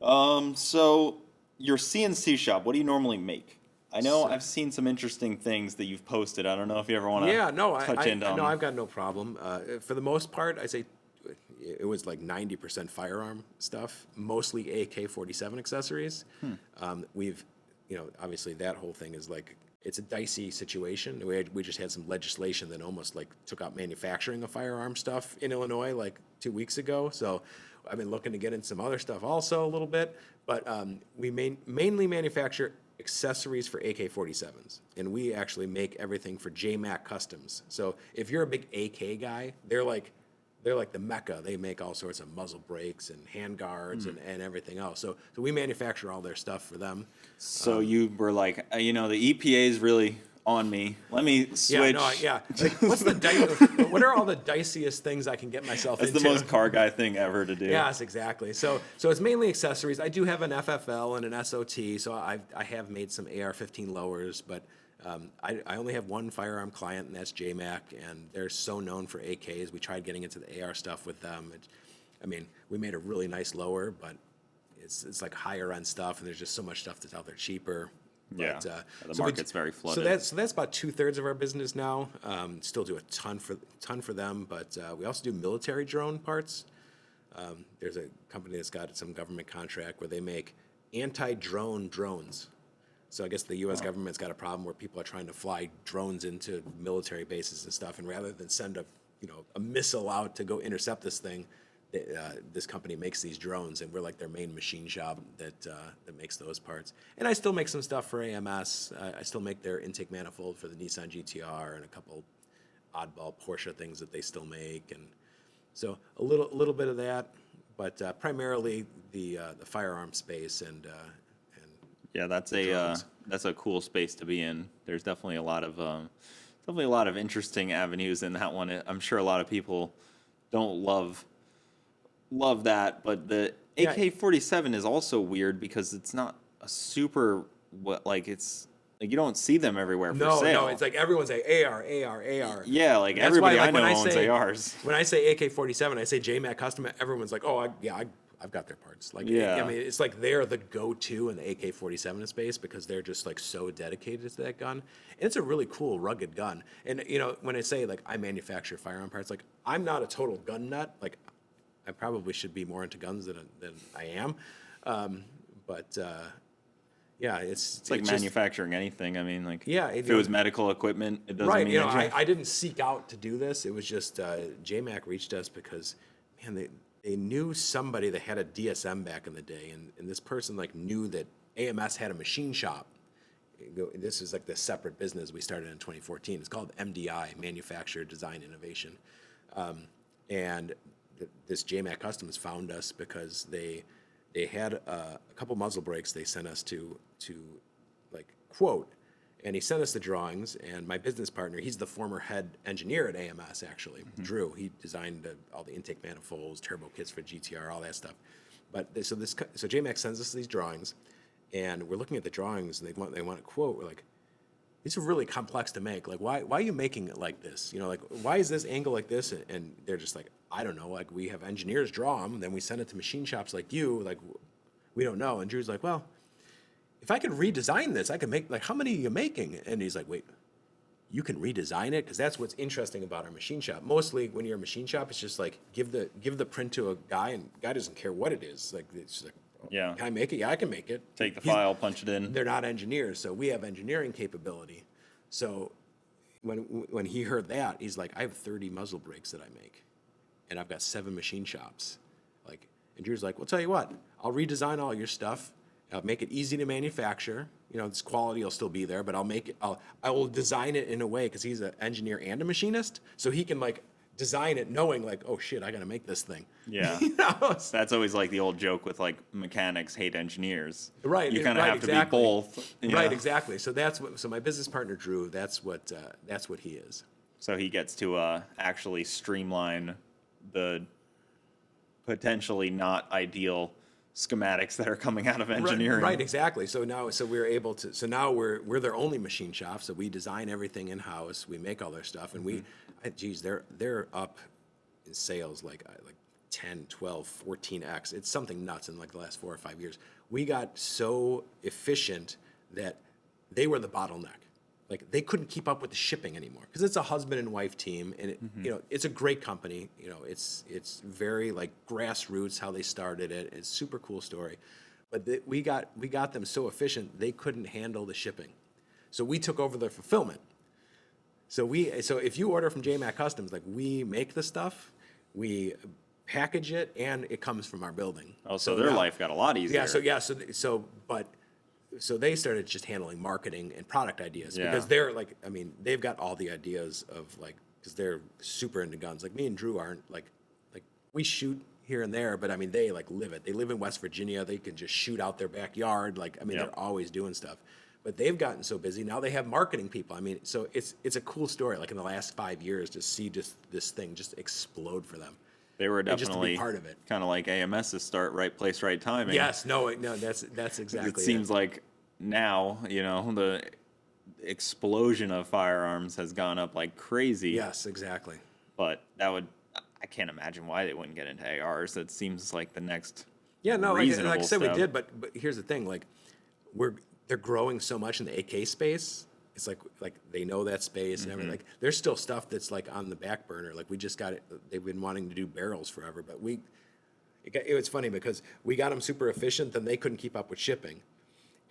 like nuts. So your CNC shop, what do you normally make? I know I've seen some interesting things that you've posted. I don't know if you ever want to touch into them. No, I've got no problem. For the most part, I say it was like 90% firearm stuff, mostly AK-47 accessories. We've, obviously that whole thing is like, it's a dicey situation. We just had some legislation that almost like took out manufacturing of firearm stuff in Illinois like 2 weeks ago. So I've been looking to get in some other stuff also a little bit, but we mainly manufacture accessories for AK-47s, and we actually make everything for JMac Customs. So if you're a big AK guy, they're like the mecca. They make all sorts of muzzle brakes and hand guards and everything else. So we manufacture all their stuff for them. So you were like, the EPA is really on me. Let me switch. Like, what are all the diciest things I can get myself into? That's the most car guy thing ever to do. Yes, exactly. So it's mainly accessories. I do have an FFL and an SOT, so I have made some AR-15 lowers, but I only have one firearm client, and that's JMac, and they're so known for AKs. We tried getting into the AR stuff with them. We made a really nice lower, but it's like higher end stuff, and there's just so much stuff that's out there cheaper. Yeah, But, the market's very flooded. So that's about 2/3 of our business now. Still do a ton for them, but we also do military drone parts. There's a company that's got some government contract where they make anti-drone drones. So I guess the U.S. government's got a problem where people are trying to fly drones into military bases and stuff, and rather than send a missile out to go intercept this thing, this company makes these drones, and we're like their main machine shop that makes those parts. And I still make some stuff for AMS. I still make their intake manifold for the Nissan GTR and a couple oddball Porsche things that they still make, and so a little bit of that, but primarily the firearm space and yeah, that's a cool space to be in. There's definitely a lot of interesting avenues in that one. I'm sure a lot of people don't love that, but the AK-47 is also weird because it's not a super it's like you don't see them everywhere for sale. No, it's like everyone's like AR. Yeah, like That's everybody why, I know owns ARs. When I say AK-47, I say JMac Custom. Everyone's like, oh, I've got their parts. Like, yeah. It's like they're the go-to in the AK-47 space because they're just like so dedicated to that gun. And it's a really cool, rugged gun. And when I say like I manufacture firearm parts, like I'm not a total gun nut. Like I probably should be more into guns than I am. Yeah, it's like manufacturing anything. If it was medical equipment, it doesn't right. mean I didn't seek out to do this. It was just JMac reached us because, man, they knew somebody that had a DSM back in the day, and this person like knew that AMS had a machine shop. This is like the separate business we started in 2014. It's called MDI, Manufacture Design Innovation, and this JMac Customs found us because they had a couple muzzle brakes they sent us to like quote, and he sent us the drawings, and my business partner, he's the former head engineer at AMS actually, Drew. He designed all the intake manifolds, turbo kits for GTR, all that stuff. But so JMac sends us these drawings, and we're looking at the drawings, and they want a quote. We're like, these are really complex to make. Like, why are you making it like this? Like, why is this angle like this? And they're just like, I don't know. Like, we have engineers draw them, and then we send it to machine shops like you. Like, we don't know. And Drew's like, well, if I could redesign this, I could make, like, how many are you making? And he's like, wait, you can redesign it? Because that's what's interesting about our machine shop. Mostly when you're a machine shop, it's just like, give the print to a guy, and guy doesn't care what it is. Like, it's like, Yeah. Can I make it? Yeah, I can make it. Take the file, punch it in. They're not engineers, so we have engineering capability. So when he heard that, he's like, I have 30 muzzle brakes that I make, and I've got 7 machine shops. Like, and Drew's like, well, tell you what, I'll redesign all your stuff. I'll make it easy to manufacture. this quality will still be there, but I will design it in a way, because he's an engineer and a machinist, so he can like design it knowing like, oh shit, I gotta make this thing. Yeah. That's always like the old joke with like mechanics hate engineers. Right. You kind of right, have exactly. to be both. Right, exactly. So so my business partner Drew, that's what he is. So he gets to actually streamline the potentially not ideal schematics that are coming out of engineering. Right, exactly. So now we're their only machine shop. So we design everything in house. We make all their stuff, and they're up in sales like 10, 12, 14x. It's something nuts in like the last 4 or 5 years. We got so efficient that they were the bottleneck. Like they couldn't keep up with the shipping anymore, because it's a husband and wife team, and it's a great company. It's very like grassroots how they started it. It's a super cool story, but we got them so efficient they couldn't handle the shipping, so we took over the fulfillment. So if you order from JMac Customs, like we make the stuff, we package it, and it comes from our building. Oh, so their life got a lot easier. So they started just handling marketing and product ideas, Yeah. because they've got all the ideas of like, because they're super into guns. Like me and Drew aren't like we shoot here and there, but I mean, they like live it. They live in West Virginia. They can just shoot out their backyard. Like, I mean, Yep. they're always doing stuff, but they've gotten so busy. Now they have marketing people. I mean, so it's a cool story. Like in the last 5 years, to see just this thing just explode for them. They were And just to definitely be part of it. kind of like AMS's start, right place, right timing. Yes, no, that's exactly It seems like now, the explosion of firearms has gone up like crazy. Yes, exactly. But I can't imagine why they wouldn't get into ARs. That seems like the next Yeah, no, reasonable like I said, step. we did, but here's the thing, like they're growing so much in the AK space. It's like they know that space and everything. Like there's still stuff that's like on the back burner. Like we just got it. They've been wanting to do barrels forever, but it was funny because we got them super efficient, then they couldn't keep up with shipping.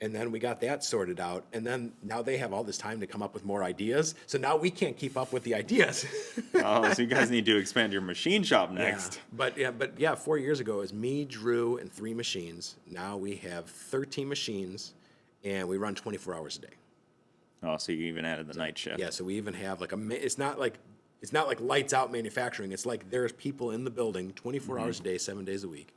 And then we got that sorted out, and then now they have all this time to come up with more ideas. So now we can't keep up with the ideas. Oh, so you guys need to expand your machine shop next. Yeah. But 4 years ago it was me, Drew, and 3 machines. Now we have 13 machines, and we run 24 hours a day. Oh, so you even added the night shift. Yeah, so we even have like it's not like lights out manufacturing. It's like there's people in the building 24 hours a day, 7 days a week.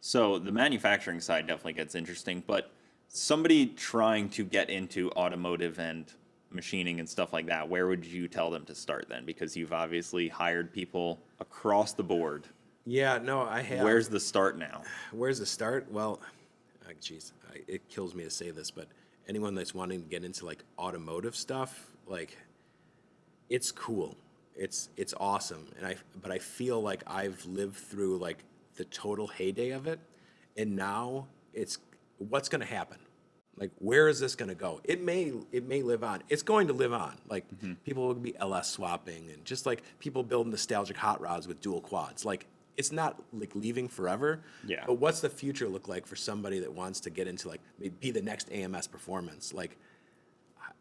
So the manufacturing side definitely gets interesting, but somebody trying to get into automotive and machining and stuff like that, where would you tell them to start then? Because you've obviously hired people across the board. Yeah, no, I have. Where's the start now? Where's the start? Well, it kills me to say this, but anyone that's wanting to get into like automotive stuff, like it's cool. It's awesome. But I feel like I've lived through like the total heyday of it, and now it's what's going to happen? Like, where is this going to go? It may live on. It's going to live on. Like, people will be LS swapping, and just like people build nostalgic hot rods with dual quads. Like, it's not like leaving forever. Yeah. But what's the future look like for somebody that wants to get into like be the next AMS performance? Like,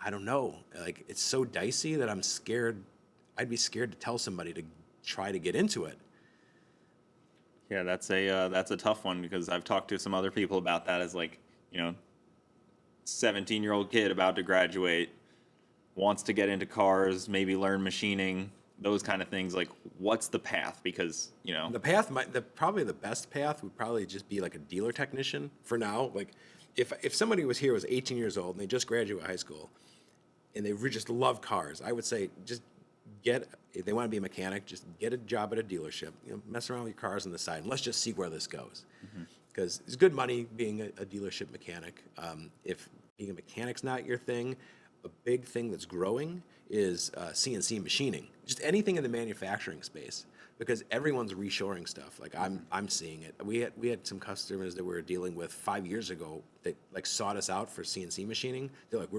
I don't know. Like, it's so dicey that I'm scared. I'd be scared to tell somebody to try to get into it. Yeah, that's a tough one, because I've talked to some other people about that as like, 17-year-old kid about to graduate, wants to get into cars, maybe learn machining, those kind of things. Like, what's the path? Because, The path probably the best path would probably just be like a dealer technician for now. Like, if somebody was 18 years old and they just graduated high school and they just love cars, I would say just if they want to be a mechanic, just get a job at a dealership. Mess around with your cars on the side, and let's just see where this goes. Because it's good money being a dealership mechanic. If being a mechanic's not your thing, a big thing that's growing is CNC machining. Just anything in the manufacturing space, because everyone's reshoring stuff. Like I'm seeing it. We had some customers that we were dealing with 5 years ago that like sought us out for CNC machining. They're like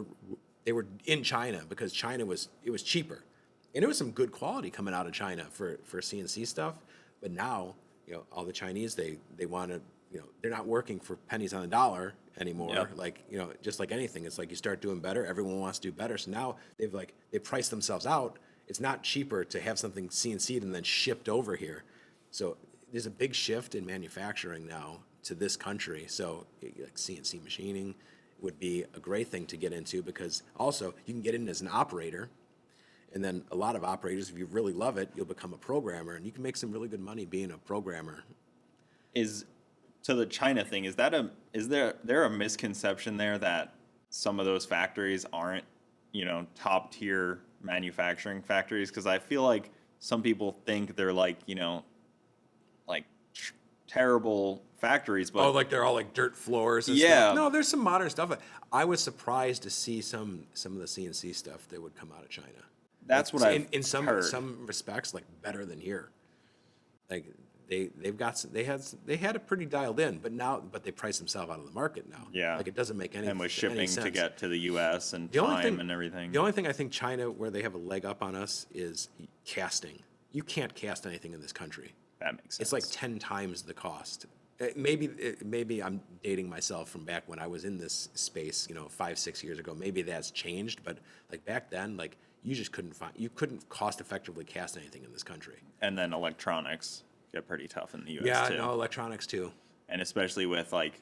they were in China because China was cheaper. And there was some good quality coming out of China for CNC stuff, but now, all the Chinese, they want to, they're not working for pennies on the dollar anymore. Yep. Like, just like anything, it's like you start doing better, everyone wants to do better. So now they priced themselves out. It's not cheaper to have something CNC'd and then shipped over here. So there's a big shift in manufacturing now to this country. So like CNC machining, would be a great thing to get into, because also you can get in as an operator, and then a lot of operators, if you really love it, you'll become a programmer, and you can make some really good money being a programmer. To the China thing, is there a misconception there that some of those factories aren't, top tier manufacturing factories? Because I feel like some people think they're like, terrible factories, but Like they're all like dirt floors and Yeah. stuff. No, there's some modern stuff. I was surprised to see some of the CNC stuff that would come out of China. that's what I've in some heard. some respects, like better than here. Like they had it pretty dialed in, but they price themselves out of the market now. Yeah. Like it doesn't make any And with any shipping to sense. get to the U.S. and The only time thing- and everything. The only thing I think China, where they have a leg up on us, is casting. You can't cast anything in this country. That makes sense. It's like 10 times the cost. Maybe I'm dating myself from back when I was in this space, 5-6 years ago. Maybe that's changed, but like back then, like you just couldn't cost effectively cast anything in this country. And then electronics get pretty tough in the U.S. Yeah, too. no, electronics too. And especially with if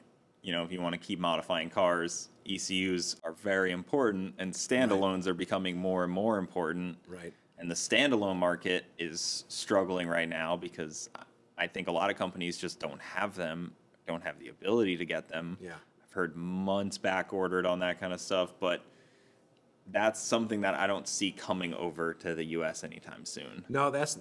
you want to keep modifying cars, ECUs are very important, and standalones are becoming more and more important. Right. And the standalone market is struggling right now because I think a lot of companies just don't have them, don't have the ability to get them. Yeah. I've heard months back ordered on that kind of stuff, but that's something that I don't see coming over to the U.S. anytime soon. No, that's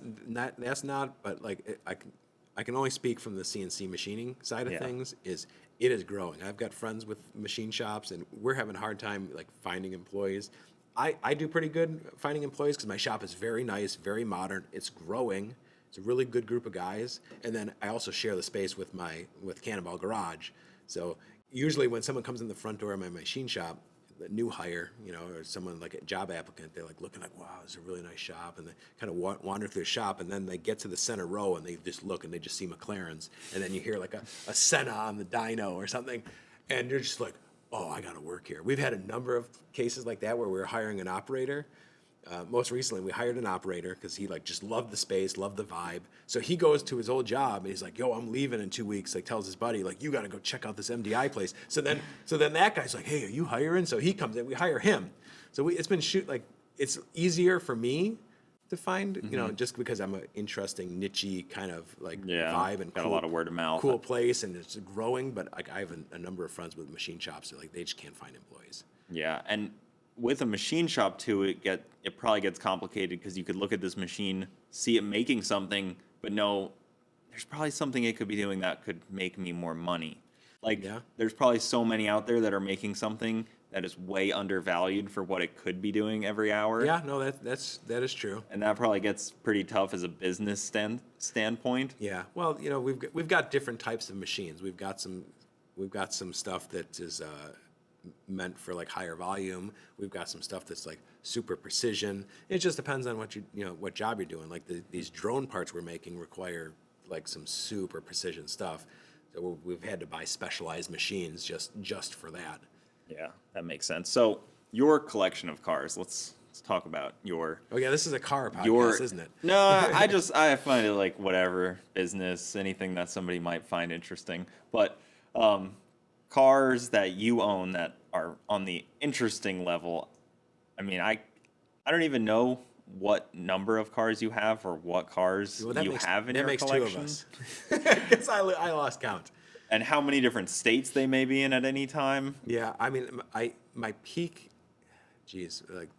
not. But like I can only speak from the CNC machining side of Yeah. things. It is growing. I've got friends with machine shops, and we're having a hard time like finding employees. I do pretty good finding employees because my shop is very nice, very modern. It's growing. It's a really good group of guys. And then I also share the space with Cannonball Garage. So usually when someone comes in the front door of my machine shop, the new hire, or someone like a job applicant, they're like looking like, wow, it's a really nice shop. And they kind of wander through the shop, and then they get to the center row and they just look and they just see McLarens. And then you hear like a Senna on the dyno or something. And they're just like, oh, I got to work here. We've had a number of cases like that where we're hiring an operator. Most recently, we hired an operator because he just loved the space, loved the vibe. So he goes to his old job and he's like, "Yo, I'm leaving in 2 weeks." Like tells his buddy, like, "You got to go check out this MDI place." So then that guy's like, "Hey, are you hiring?" So he comes in, we hire him. So it's been it's easier for me to find, just because I'm an interesting niche-y kind of vibe and got a lot of word of mouth. Cool place, and it's growing. But I have a number of friends with machine shops that they just can't find employees. Yeah, and with a machine shop too, it probably gets complicated because you could look at this machine, see it making something, but no, there's probably something it could be doing that could make me more money. There's probably so many out there that are making something that is way undervalued for what it could be doing every hour. Yeah, no, that is true. And that probably gets pretty tough as a business standpoint. Yeah, well, we've got different types of machines. We've got some stuff that is meant for higher volume. We've got some stuff that's super precision. It just depends on what job you're doing. These drone parts we're making require some super precision stuff. So we've had to buy specialized machines just for that. Yeah, that makes sense. So your collection of cars, let's talk about your... Oh yeah, this is a car podcast, isn't it? No, I find it whatever, business, anything that somebody might find interesting. But cars that you own that are on the interesting level, I mean, I don't even know what number of cars you have or what cars you have in your collection. That makes two of us. Because I lost count. And how many different states they may be in at any time. Yeah, I mean, my peak,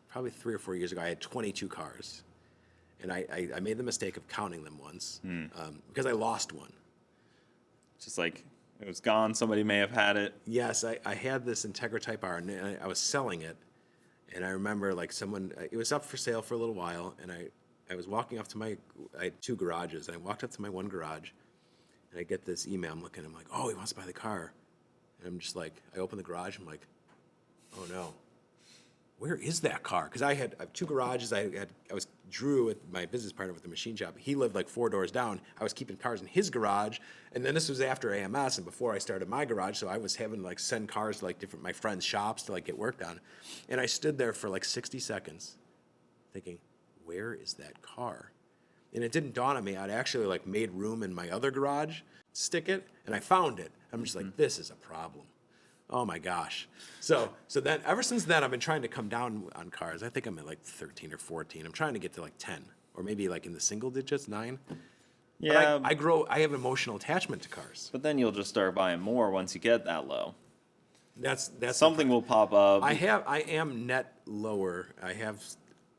probably 3 or 4 years ago, I had 22 cars. And I made the mistake of counting them once because I lost one. Just it was gone. Somebody may have had it. Yes, I had this Integra Type R, and I was selling it. And I remember it was up for sale for a little while, and I was walking up to I had 2 garages, and I walked up to my one garage, and I get this email. I'm looking, I'm like, oh, he wants to buy the car. And I'm just I open the garage, I'm like, oh no, where is that car? Because I have 2 garages. I was Drew, with my business partner with the machine shop. He lived 4 doors down. I was keeping cars in his garage, and then this was after AMS and before I started my garage. So I was having to send cars to different my friends' shops to get work done. And I stood there for 60 seconds, thinking, where is that car? And it didn't dawn on me. I'd actually made room in my other garage, stick it, and I found it. I'm just this is a problem. Oh my gosh. So then ever since then, I've been trying to come down on cars. I think I'm at like 13 or 14. I'm trying to get to like 10 or maybe like in the single digits, 9. Yeah, But I have emotional attachment to cars. but then you'll just start buying more once you get that low. That's Something will pop up. I am net lower. I have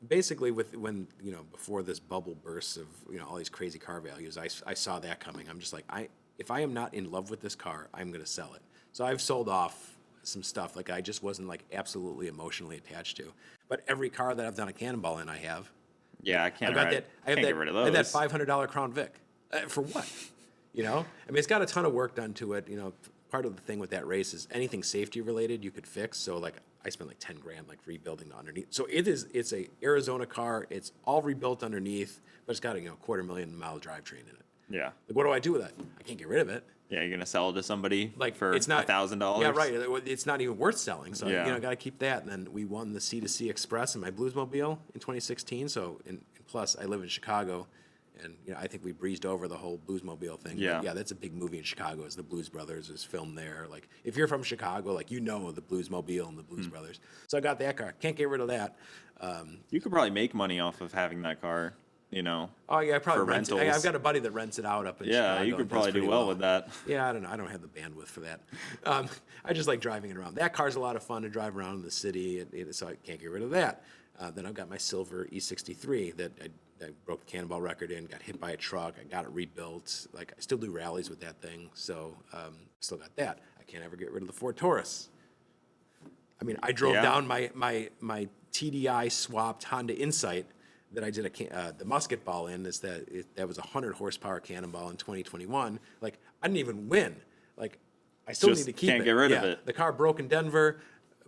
basically before this bubble burst of all these crazy car values, I saw that coming. I'm just like if I am not in love with this car, I'm going to sell it. So I've sold off some stuff like I just wasn't like absolutely emotionally attached to. But every car that I've done a Cannonball in, I have. Yeah, I can't. Get rid of those. I have that $500 Crown Vic. For what? I mean, it's got a ton of work done to it. Part of the thing with that race is anything safety related you could fix. So like I spent like 10 grand like rebuilding the underneath. So it's a Arizona car. It's all rebuilt underneath, but it's got a $250,000 drivetrain in it. Yeah. Like what do I do with that? I can't get rid of it. Yeah, you're gonna sell it to somebody Like for it's not $1,000. Yeah, right. It's not even worth selling. So Yeah. I got to keep that. And then we won the C2C Express in my Bluesmobile in 2016. So and plus I live in Chicago. And I think we breezed over the whole Bluesmobile thing. Yeah. But yeah, that's a big movie in Chicago. Is the Blues Brothers is filmed there. Like if you're from Chicago, like the Bluesmobile and the Blues Brothers. So I got that car. Can't get rid of that. You could probably make money off of having that car. Oh yeah, I probably for rent it. rentals. I've got a buddy that rents it out up in Yeah, Chicago. you could and does probably do pretty well with that. Yeah, I don't know. I don't have the bandwidth for that. I just like driving it around. That car's a lot of fun to drive around in the city, so I can't get rid of that. Then I've got my silver E63 that I broke the Cannonball record in, got hit by a truck, I got it rebuilt. Like I still do rallies with that thing, so still got that. I can't ever get rid of the Ford Taurus. I mean, I drove down my TDI swapped Honda Insight that I did the musket ball in. That was a 100 horsepower Cannonball in 2021. Like I didn't even win. Like I still Just need to keep it. can't get rid of it. The car broke in Denver,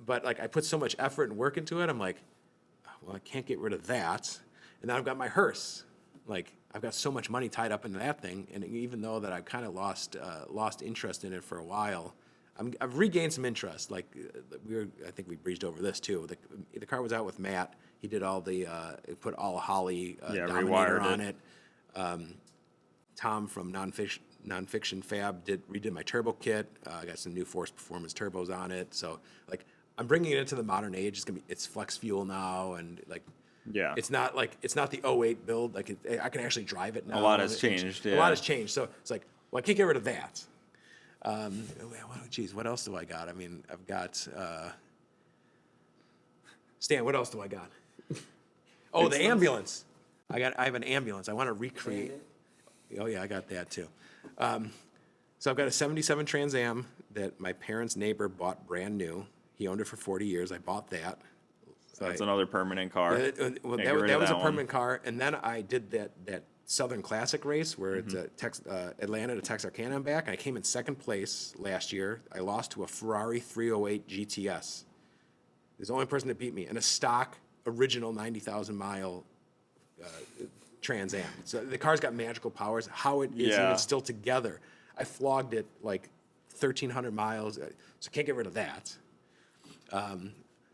but like I put so much effort and work into it. I'm like, well, I can't get rid of that. And then I've got my hearse. Like I've got so much money tied up into that thing, and even though that I've kind of lost interest in it for a while, I've regained some interest. Like I think we breezed over this too. The car was out with Matt. He did all put all Holly Dominator on it. Tom from Nonfiction Fab redid my turbo kit. I got some new Force Performance turbos on it. So like I'm bringing it into the modern age. It's flex fuel now, and like. Yeah. It's not the '08 build. Like I can actually drive it now. A lot has changed. A lot has changed. So it's like, well, I can't get rid of that. Geez, what else do I got? I mean, I've got Stan. What else do I got? Oh, the ambulance. I have an ambulance. I want to recreate. Oh yeah, I got that too. So I've got a '77 Trans Am that my parents' neighbor bought brand new. He owned it for 40 years. I bought that. So that's another permanent car. That was a permanent car, and then I did that Southern Classic race where it's Atlanta to Texarkana and back. And I came in second place last year. I lost to a Ferrari 308 GTS. He's the only person that beat me in a stock original 90,000 mile Trans Am. So the car's got magical powers. How it is even still together. I flogged it like 1,300 miles, so can't get rid of that.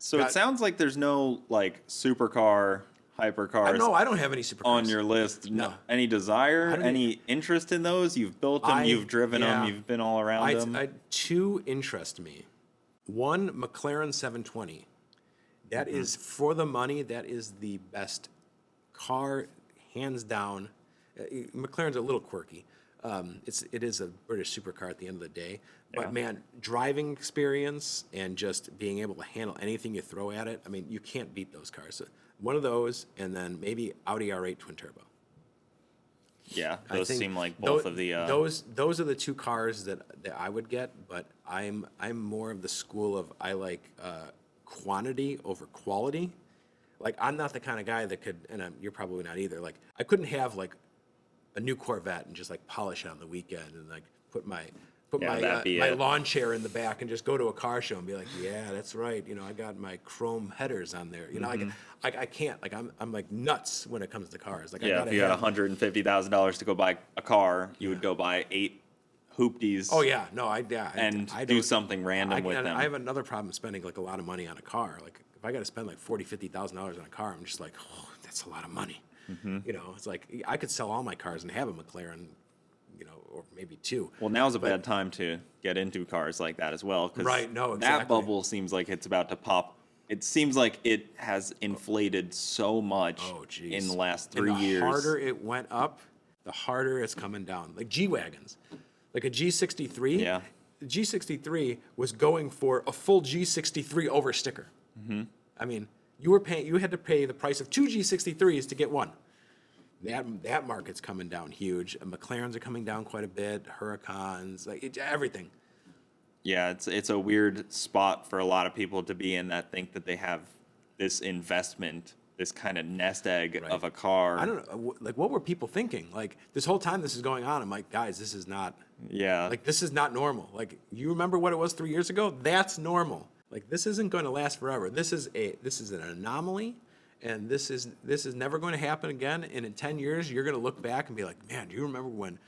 So it sounds like there's no like supercar, hypercars. No, I don't have any supercars on your list. No. Any desire, any interest in those? You've built them, you've driven them, you've been all around them. Two interest me. One, McLaren 720. That is for the money. That is the best car, hands down. McLaren's a little quirky. It is a British supercar at the end of the day. But man, driving experience and just being able to handle anything you throw at it, I mean, you can't beat those cars. So one of those, and then maybe Audi R8 twin turbo. Yeah, those seem like both of the. Those are the two cars that I would get, but I'm more of the school of I like quantity over quality. Like I'm not the kind of guy that could, and you're probably not either. Like I couldn't have like a new Corvette and just like polish it on the weekend and like put my lawn chair in the back and just go to a car show and be like, yeah, that's right. I got my chrome headers on there. I can't. Like I'm like nuts when it comes to cars. Like if you had $150,000 to go buy a car, you would go buy 8 hoopties. Oh yeah, no, I do something random with them. I have another problem spending like a lot of money on a car. Like if I got to spend like $40,000-$50,000 on a car, I'm just like, oh, that's a lot of money. It's like I could sell all my cars and have a McLaren, or maybe 2. Well, now's a bad time to get into cars like that as well, because Right, no, that exactly. bubble seems like it's about to pop. It seems like it has inflated so much in the last 3 years. The harder it went up, the harder it's coming down. Like G-Wagons, like a G63. Yeah. The G63 was going for a full G63 over sticker. Mm-hmm. I mean, you had to pay the price of 2 G63s to get one. That market's coming down huge. McLarens are coming down quite a bit. Huracans, everything. Yeah, it's a weird spot for a lot of people to be in that think that they have this investment, this kind of nest egg of a car. I don't know. Like, what were people thinking? Like, this whole time this is going on, I'm like, guys, this is not. Yeah. Like, this is not normal. Like, you remember what it was 3 years ago? That's normal. Like, this isn't going to last forever. This is an anomaly, and this is never going to happen again. And in 10 years, you're going to look back and be like, man, do you remember when,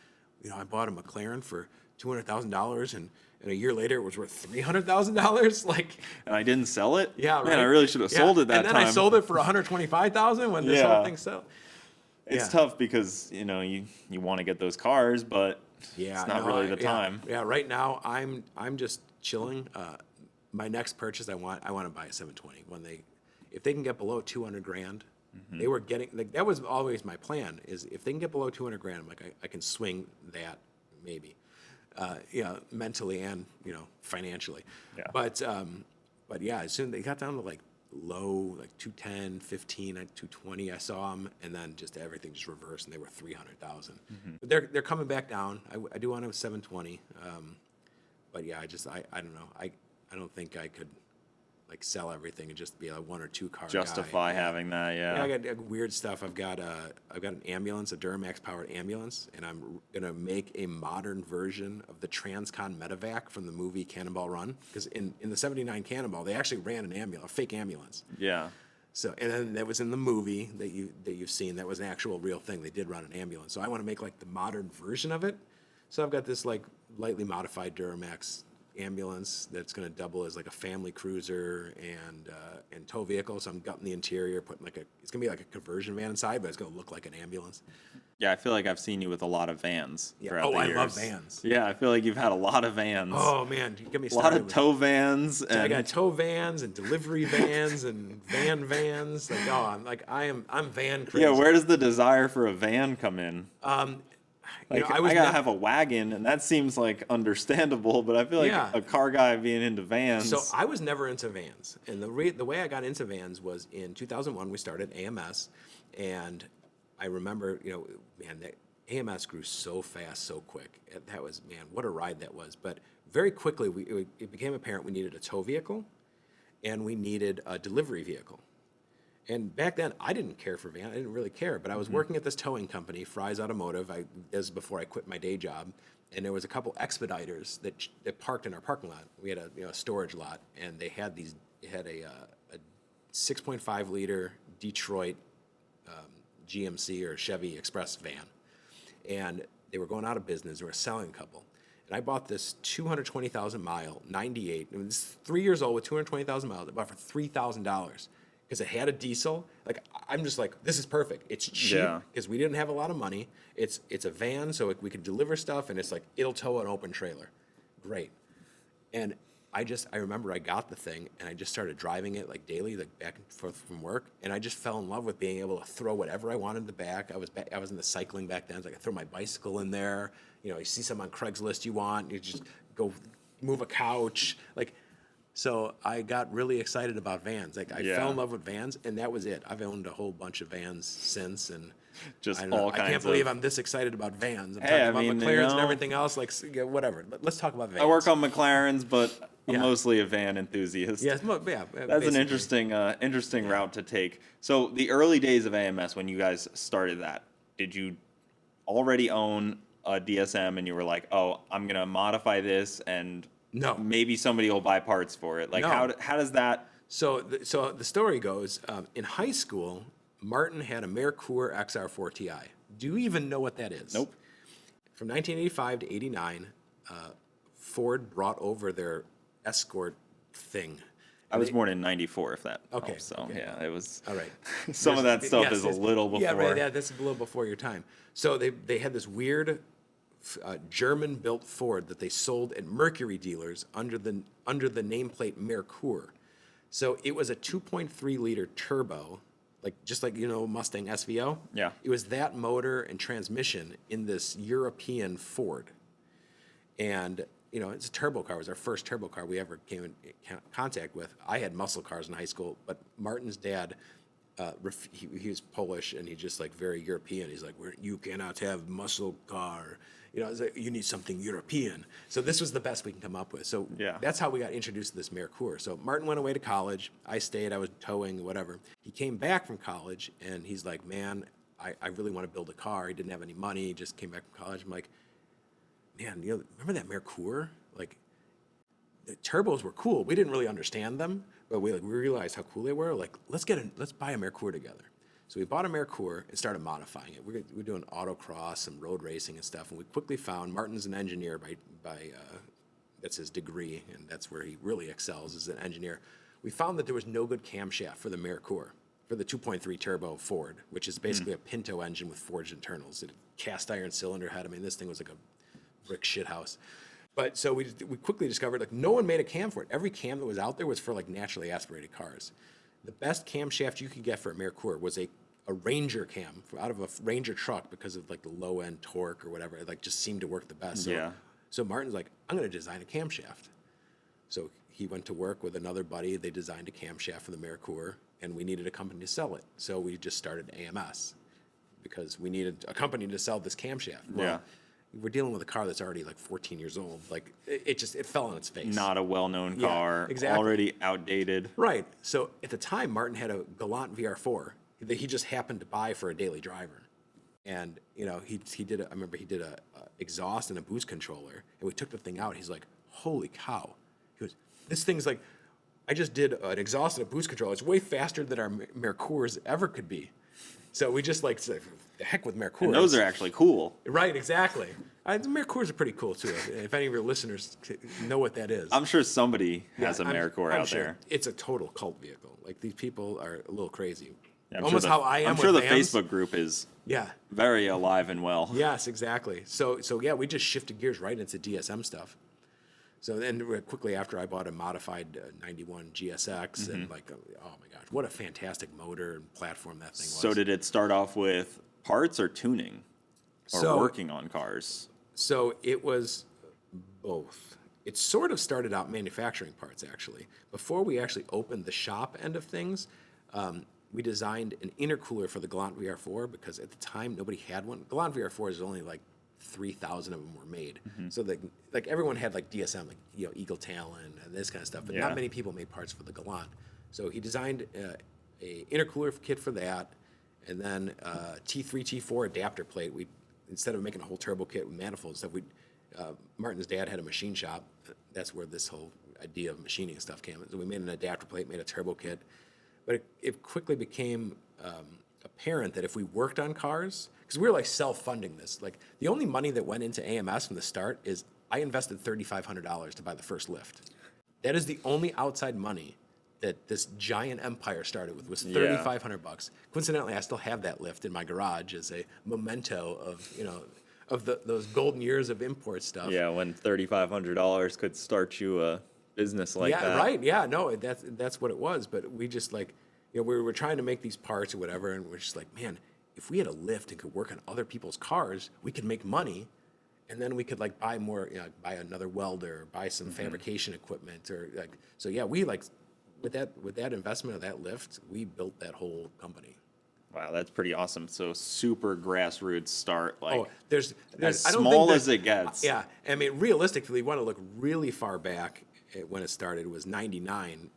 I bought a McLaren for $200,000 and a year later it was worth $300,000? Like, and I didn't sell it? Yeah, right. Man, I really should have sold it that time. And then I sold it for $125,000 when this whole thing sold. It's tough because, you want to get those cars, but it's not really the time. Yeah, right now I'm just chilling. My next purchase, I want to buy a 720 if they can get below 200 grand. Mm-hmm. They were getting, that was always my plan, is if they can get below 200 grand, I'm like, I can swing that maybe, mentally and, financially. Yeah. But yeah, as soon as they got down to low, 210, 15, 220, I saw them, and then just everything just reversed, and they were 300,000. Mm-hmm. But they're coming back down. I do want a 720. But yeah, I don't know. I don't think I could sell everything and just be a 1 or 2 car Justify guy. having that, yeah. I got weird stuff. I've got an ambulance, a Duramax powered ambulance, and I'm gonna make a modern version of the Transcon Medevac from the movie Cannonball Run, because in the '79 Cannonball they actually ran a fake ambulance. Yeah. So, and then that was in the movie that you've seen. That was an actual real thing. They did run an ambulance. So I want to make the modern version of it. So I've got this lightly modified Duramax ambulance that's going to double as a family cruiser and tow vehicle. So I'm gutting the interior, putting it's going to be a conversion van inside, but it's going to look like an ambulance. Yeah, I feel like I've seen you with a lot of vans throughout the years. I love vans. Yeah, I feel like you've had a lot of vans. Oh man, you get me a lot started. of tow vans. I got tow vans and delivery vans and vans. I'm van crazy. Yeah, where does the desire for a van come in? I gotta have a wagon, and that seems understandable, but I feel like a car guy being into vans. So I was never into vans, and the way I got into vans was in 2001. We started AMS, and I remember, that AMS grew so fast, so quick. That was, man, what a ride that was. But very quickly, it became apparent we needed a tow vehicle, and we needed a delivery vehicle. And back then, I didn't care for van. I didn't really care. But I was working at this towing company, Fry's Automotive. This was before I quit my day job. And there was a couple expediters that parked in our parking lot. We had a storage lot, and they had a 6.5 liter Detroit GMC or Chevy Express van, and they were going out of business. They were selling a couple. And I bought this 220,000 mile 98. It was 3 years old with 220,000 miles. I bought it for $3,000. Because it had a diesel. I'm just this is perfect. It's cheap because we didn't have a lot of money. It's a van, so we could deliver stuff, and it's it'll tow an open trailer. Great. And I remember I got the thing, and I just started driving it daily, back and forth from work, and I just fell in love with being able to throw whatever I wanted in the back. I was into cycling back then. So I could throw my bicycle in there. You see something on Craigslist you want, you just go move a couch. So I got really excited about vans. I fell in love with vans, and that was it. I've owned a whole bunch of vans since, and just I can't believe I'm this excited about vans. I'm talking about McLarens and everything else. Whatever. Let's talk about vans. I work on McLarens, but I'm mostly a van enthusiast. Yes, That's an interesting route to take. So the early days of AMS, when you guys started that, did you already own a DSM, and you were like, oh, I'm gonna modify this and no, maybe somebody will buy parts for it? No. How does that? So the story goes, in high school, Martin had a Merkur XR4 Ti. Do you even know what that is? Nope. From 1985 to 89, Ford brought over their Escort thing. I was born in '94, if that Okay. helps. So yeah, it was. All right. Some of that stuff is a little before. Yeah, right. Yeah, that's a little before your time. So they had this weird German-built Ford that they sold at Mercury dealers under the nameplate Merkur. So it was a 2.3 liter turbo, just like Mustang SVO. Yeah. It was that motor and transmission in this European Ford, and it's a turbo car. It was our first turbo car we ever came in contact with. I had muscle cars in high school, but Martin's dad, he was Polish and he's just very European. He's like, you cannot have muscle car. It's like, you need something European. So this was the best we can come up with. So Yeah. that's how we got introduced to this Merkur. So Martin went away to college. I stayed. I was towing, whatever. He came back from college and he's like, man, I really want to build a car. He didn't have any money. He just came back from college. I'm like, man, remember that Merkur? The turbos were cool. We didn't really understand them, but we realized how cool they were. Let's buy a Merkur together. So we bought a Merkur and started modifying it. We're doing autocross, some road racing and stuff, and we quickly found Martin's an engineer by that's his degree, and that's where he really excels as an engineer. We found that there was no good camshaft for the Merkur, for the 2.3 turbo Ford, which is basically a Pinto engine with forged internals. It had a cast iron cylinder head. I mean, this thing was like a brick shit house. But so we quickly discovered no one made a cam for it. Every cam that was out there was for naturally aspirated cars. The best camshaft you could get for a Merkur was a Ranger cam out of a Ranger truck because of the low end torque or whatever. It just seemed to work the best. So Martin's like, I'm going to design a camshaft. So he went to work with another buddy. They designed a camshaft for the Merkur, and we needed a company to sell it. So we just started AMS because we needed a company to sell this camshaft. Well, we're dealing with a car that's already 14 years old. It fell on its face. Not a well-known car. Exactly. Already outdated. Right. So at the time, Martin had a Galant VR4 that he just happened to buy for a daily driver. And, he did a exhaust and a boost controller. And we took the thing out. He's like, holy cow. He goes, this thing's I just did an exhaust and a boost controller. It's way faster than our Merkurs ever could be. So we just the heck with Merkurs. And those are actually cool. Right, exactly. The Merkurs are pretty cool too. If any of your listeners know what that is, I'm sure somebody has a Merkur out there. It's a total cult vehicle. These people are a little crazy. Yeah, almost how I am. I'm sure with the vans. Facebook group is Yeah. very alive and well. Yes, exactly. So yeah, we just shifted gears right into DSM stuff. So then quickly after, I bought a modified 91 GSX, and oh my gosh, what a fantastic motor and platform that thing was. So did it start off with parts or tuning, or working on cars? So it was both. It sort of started out manufacturing parts, actually. Before we actually opened the shop end of things, we designed an intercooler for the Galant VR4 because at the time nobody had one. Galant VR4 is only 3,000 of them were made. So everyone had DSM, Eagle Talon and this kind of stuff, but not many people made parts for the Galant. So he designed a intercooler kit for that, and then T3, T4 adapter plate. We, instead of making a whole turbo kit with manifolds and stuff, Martin's dad had a machine shop. That's where this whole idea of machining stuff came. So we made an adapter plate, made a turbo kit, but it quickly became apparent that if we worked on cars, because we were self-funding this, the only money that went into AMS from the start is I invested $3,500 to buy the first lift. That is the only outside money that this giant empire started with, was $3,500. Coincidentally, I still have that lift in my garage as a memento of those golden years of import stuff. Yeah, when $3,500 could start you a business like that. Yeah, right. Yeah, no, that's what it was. But we just we were trying to make these parts or whatever, and we're just man, if we had a lift and could work on other people's cars, we could make money, and then we could buy more, buy another welder, buy some fabrication equipment, or so. Yeah, we with that investment of that lift, we built that whole company. Wow, that's pretty awesome. So super grassroots start, there's as I don't small think as it gets. Yeah, I mean, realistically, you want to look really far back when it started. It was '99.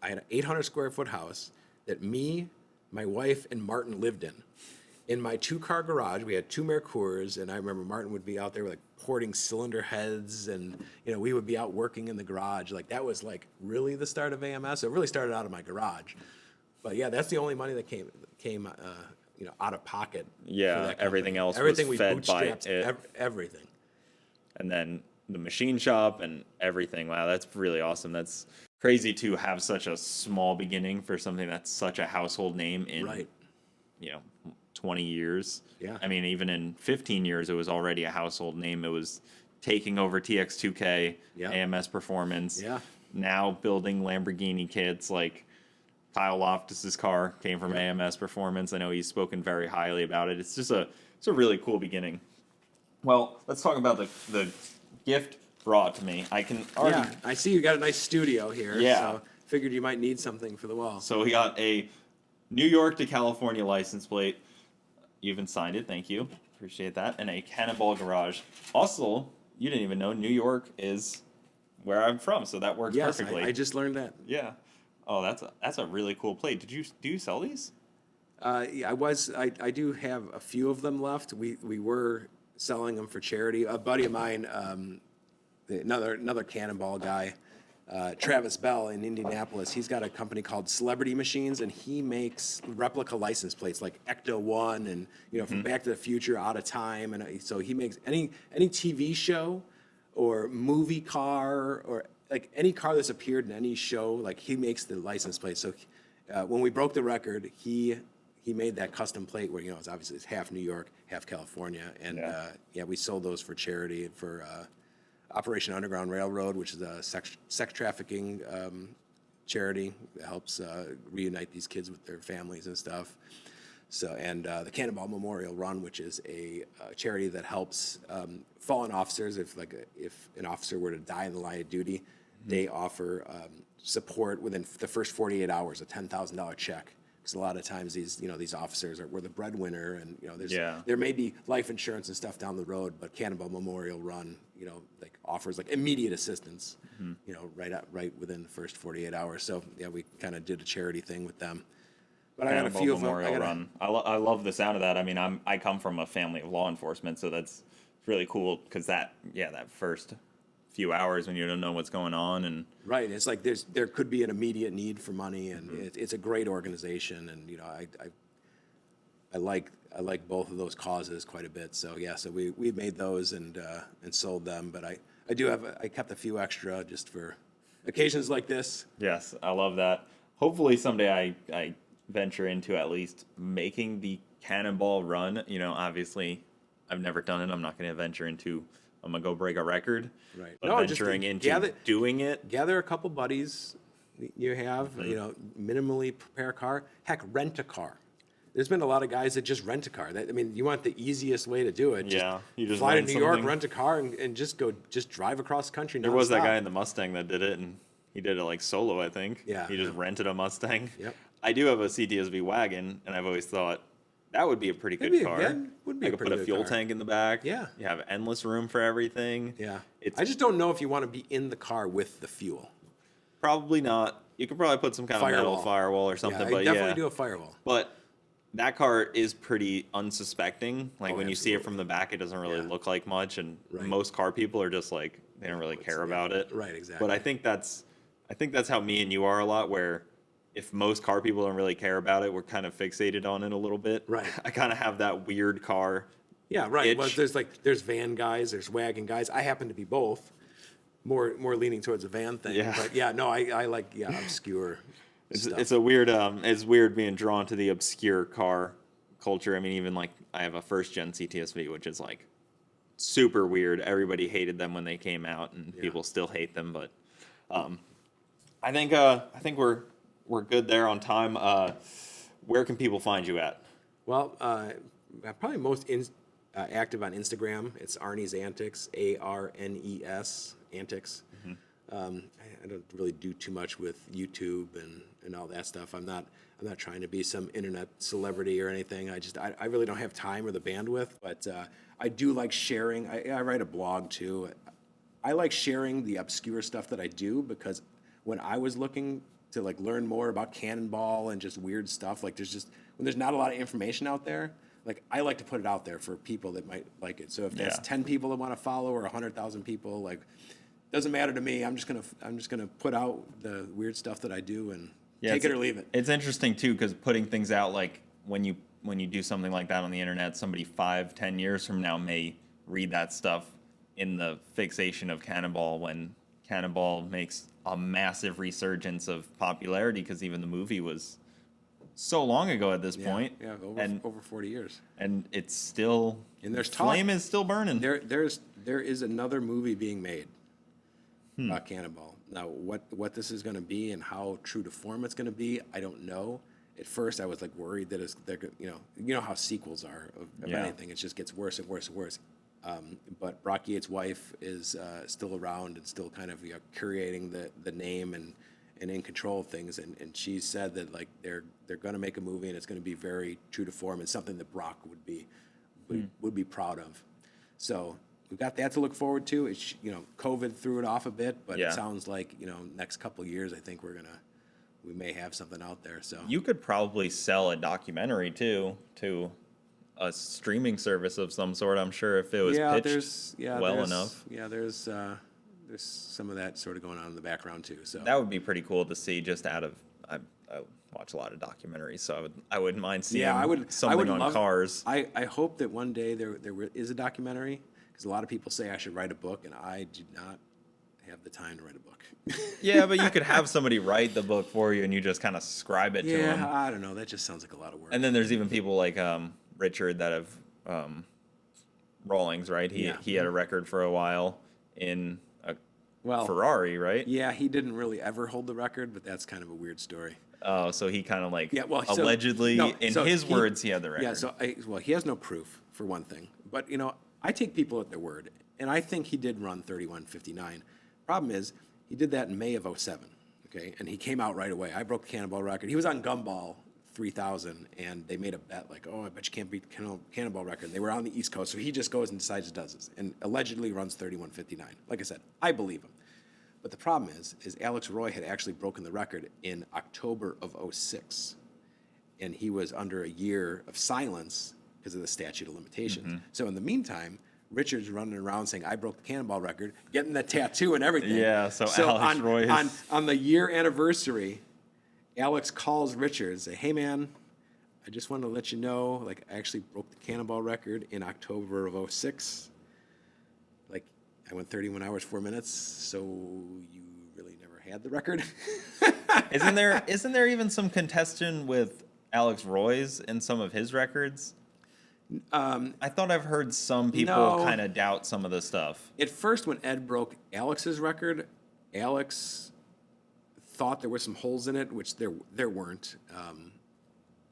I had an 800 square foot house that me, my wife, and Martin lived in. In my 2-car garage, we had 2 Merkurs, and I remember Martin would be out there porting cylinder heads, and we would be out working in the garage. That was really the start of AMS. It really started out of my garage. But yeah, that's the only money that came out of pocket. Yeah, for that everything else everything was we fed by bootstrapped, it. Everything. And then the machine shop and everything. Wow, that's really awesome. That's crazy to have such a small beginning for something that's such a household name in, Right. 20 years. Yeah. I mean, even in 15 years, it was already a household name. It was taking over TX2K, Yeah. AMS Performance. Yeah. Now building Lamborghini kits like Kyle Loftus's car came from Yeah. AMS Performance. I know he's spoken very highly about it. It's a really cool beginning. Well, let's talk about the gift brought to me. I can already. Yeah, I see you got a nice studio here. Yeah. So figured you might need something for the wall. So we got a New York to California license plate. You even signed it. Thank you. Appreciate that. And a Cannonball garage. Also, you didn't even know New York is where I'm from, so that works Yes, perfectly. I just learned that. Yeah. Oh, that's a really cool plate. Do you sell these? Yeah, I do have a few of them left. We were selling them for charity. A buddy of mine, another Cannonball guy, Travis Bell in Indianapolis, he's got a company called Celebrity Machines, and he makes replica license plates like Ecto One and from Back to the Future, Out of Time, and so he makes any TV show or movie car or like any car that's appeared in any show, like he makes the license plate. So when we broke the record, he made that custom plate where it's half New York, half California, and we sold those for charity for Operation Underground Railroad, which is a sex trafficking charity that helps reunite these kids with their families and stuff. So, and the Cannonball Memorial Run, which is a charity that helps fallen officers. If an officer were to die in the line of duty, they offer support within the first 48 hours, a $10,000 check. Because a lot of times these officers were the breadwinner, and there may be life insurance and stuff down the road, but Cannonball Memorial Run, offers immediate assistance, right within the first 48 hours. So yeah, we kind of did a charity thing with them. But I got a few of them. Memorial Run. I love the sound of that. I mean, I come from a family of law enforcement, so that's really cool because that first few hours when you don't know what's going on and right, it's like there could be an immediate need for money, and it's a great organization, and I like both of those causes quite a bit. So yeah, so we made those and sold them, but I kept a few extra just for occasions like this. Yes, I love that. Hopefully someday I venture into at least making the Cannonball Run. Obviously I've never done it. I'm not going to venture into I'm going to go break a record. Right. But No, venturing into doing it. Gather a couple buddies you have, minimally prepare a car. Heck, rent a car. There's been a lot of guys that just rent a car. You want the easiest way to do it. You just fly to rent New York, something. rent a car, and just drive across the country. There was that guy in the Mustang that did it, and he did it solo, I think. Yeah. He just rented a Mustang. Yep. I do have a CTSV wagon, and I've always thought that would be a pretty good car. Would be I a could pretty put a good fuel car. tank in the back. Yeah. You have endless room for everything. Yeah. It's I just don't know if you want to be in the car with the fuel. probably not. You could probably put some kind of metal firewall or something, but definitely do a firewall. But that car is pretty unsuspecting. When you see it absolutely. from the back, it doesn't really look like much, and Right. most car people are just they don't really care about it. Right, exactly. But I think that's how me and you are a lot. Where if most car people don't really care about it, we're kind of fixated on it a little bit. Right. I kind of have that weird car. Yeah, right. Well, itch. there's van guys, there's wagon guys. I happen to be both. More leaning towards a van thing. Yeah. But yeah, no, I like obscure stuff. It's a weird it's weird being drawn to the obscure car culture. I mean, even I have a first gen CTSV, which is super weird. Everybody hated them when they came out, and people still hate them. But I think we're good there on time. Where can people find you at? Well, I'm probably most active on Instagram. It's Arne's Antics, ARNES Antics. I don't really do too much with YouTube and all that stuff. I'm not trying to be some internet celebrity or anything. I really don't have time or the bandwidth. But I do like sharing. I write a blog too. I like sharing the obscure stuff that I do because when I was looking to learn more about Cannonball and just weird stuff, when there's not a lot of information out there. I like to put it out there for people that might like it. So if that's 10 people that want to follow or 100,000 people, doesn't matter to me. I'm just gonna put out the weird stuff that I do and take it or leave it. It's interesting too because putting things out when you do something like that on the internet, somebody 5-10 years from now may read that stuff in the fixation of Cannonball when Cannonball makes a massive resurgence of popularity because even the movie was so long ago at this Yeah, point. yeah, over 40 years. And it's still, And there's flame talk, is still burning. there is another movie being made about Cannonball. Now, what this is going to be and how true to form it's going to be, I don't know. At first, I was like worried that you know how sequels are of Yeah. anything. It just gets worse and worse and worse. But Brock Yates' wife is still around and still kind of curating the name and in control of things. And she said that like they're going to make a movie and it's going to be very true to form and something that Brock would be proud of. So we've got that to look forward to. It's, COVID threw it off a bit, but Yeah. it sounds like next couple of years I think we may have something out there. So You could probably sell a documentary too to a streaming service of some sort. I'm sure if it was pitched well enough. Yeah, there's some of that sort of going on in the background too. So That would be pretty cool to see. Just out of I watch a lot of documentaries, so I wouldn't mind seeing something on cars. I hope that one day there is a documentary, because a lot of people say I should write a book, and I do not have the time to write a book. Yeah, but you could have somebody write the book for you, and you just kind of scribe it to them. Yeah, I don't know. That just sounds like a lot of work. And then there's even people like Richard that have Rawlings, right? He had a record for a while in a Ferrari, right? Yeah, he didn't really ever hold the record, but that's kind of a weird story. Oh, so he kind of like allegedly, his words, he had the record. Yeah, he has no proof for one thing. But I take people at their word, and I think he did run 31:59. Problem is, he did that in May of 07. Okay, and he came out right away. I broke the Cannonball record. He was on Gumball 3000, and they made a bet like, oh, I bet you can't beat the Cannonball record. And they were on the East Coast, so he just goes and decides to does this, and allegedly runs 31:59. Like I said, I believe him. But the problem is Alex Roy had actually broken the record in October of 06, and he was under a year of silence because of the statute of limitations. Mm-hmm. So in the meantime, Richard's running around saying, I broke the Cannonball record, getting the tattoo and everything. Yeah, so Alex Roy on the year anniversary, Alex calls Richard and say, hey, man, I just wanted to let you know, like, I actually broke the Cannonball record in October of 06. Like, I went 31 hours, 4 minutes, so you really never had the record? Isn't there even some contention with Alex Roy's in some of his records? I thought I've heard some people kind of doubt some of the stuff. At first, when Ed broke Alex's record, Alex thought there were some holes in it, which there weren't.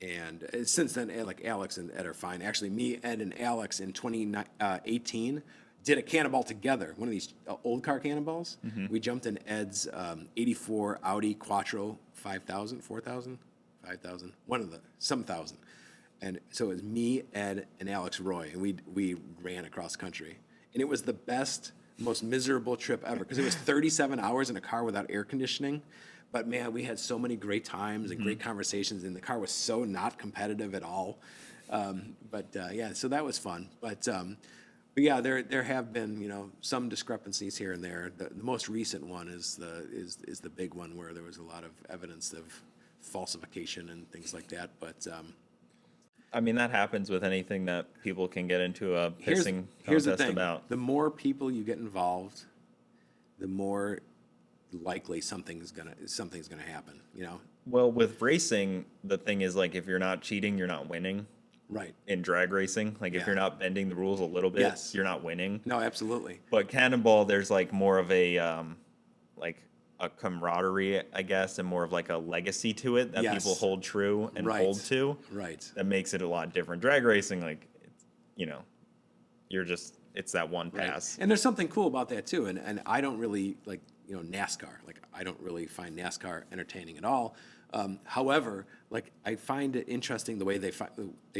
And since then, like Alex and Ed are fine. Actually, me, Ed, and Alex in 2018 did a Cannonball together, one of these old car Cannonballs. Mm-hmm. We jumped in Ed's 84 Audi Quattro 5000, 4000, 5000, some thousand. And so it was me, Ed, and Alex Roy, and we ran across country. And it was the best, most miserable trip ever, because it was 37 hours in a car without air conditioning. But, man, we had so many great times and great conversations, and the car was so not competitive at all. So that was fun. But yeah, there have been, some discrepancies here and there. The most recent one is the big one, where there was a lot of evidence of falsification and things like that. But I mean, that happens with anything that people can get into a pissing here's the contest thing. about. The more people you get involved, the more likely something's gonna happen. Well, with racing, the thing is, like, if you're not cheating, you're not winning. Right. In drag racing, like, if you're not bending the rules a little bit, Yes. you're not winning. No, absolutely. But Cannonball, there's like more of a a camaraderie, I guess, and more of like a legacy to it that Yes. people hold true and Right. hold to. Right. That makes it a lot different. Drag racing, like, it's that one pass. Right. And there's something cool about that too. And I don't really like, NASCAR. Like, I don't really find NASCAR entertaining at all. However, like, I find it interesting the way they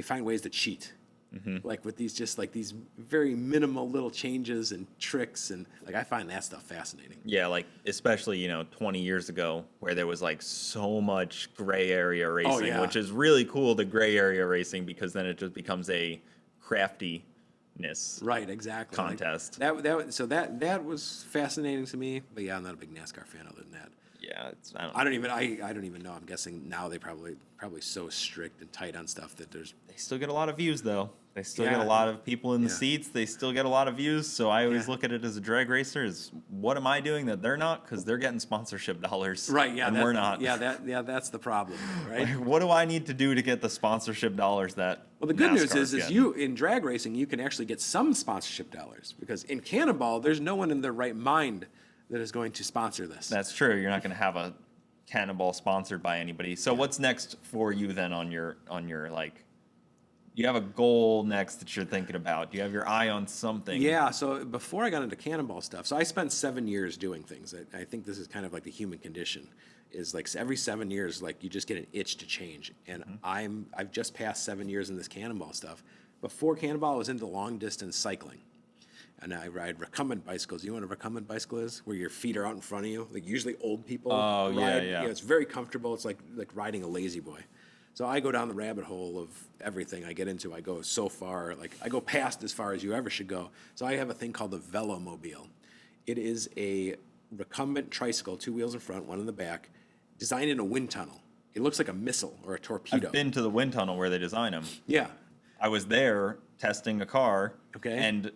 find ways to cheat. Mm-hmm. Like with these very minimal little changes and tricks, and like I find that stuff fascinating. Yeah, like especially 20 years ago, where there was like so much gray area racing, which is really cool. The gray area racing, because then it just becomes a craftiness, right? Exactly. Contest. Like that was fascinating to me. But yeah, I'm not a big NASCAR fan other than that. Yeah, it's, I don't even know. I'm guessing now they probably so strict and tight on stuff that there's. They still get a lot of views, though. They still get Yeah. a lot of people in the Yeah. seats. They still get a lot of views. So I always Yeah. look at it as a drag racer: is what am I doing that they're not? Because they're getting sponsorship dollars, Right. Yeah. and we're not. That's the problem, right? Like, what do I need to do to get the sponsorship dollars that? Well, the good news NASCAR's is getting? you in drag racing you can actually get some sponsorship dollars because in Cannonball there's no one in their right mind that is going to sponsor this. That's true. You're not going to have a Cannonball sponsored by anybody. So what's next for you then on your like? You have a goal next that you're thinking about. Do you have your eye on something? Yeah, so before I got into Cannonball stuff, so I spent 7 years doing things. I think this is kind of like the human condition, is like every 7 years, like you just get an itch to change. And I've just passed 7 years in this Cannonball stuff. Before Cannonball, I was into long distance cycling. And I ride recumbent bicycles. You know what a recumbent bicycle is? Where your feet are out in front of you. Like usually old people Oh, ride. yeah. You know, it's very comfortable. It's like riding a lazy boy. So I go down the rabbit hole of everything I get into. I go so far, like I go past as far as you ever should go. So I have a thing called the Velomobile. It is a recumbent tricycle, 2 wheels in front, 1 in the back, designed in a wind tunnel. It looks like a missile or a torpedo. I've been to the wind tunnel where they design them. Yeah. I was there testing a car. Okay. And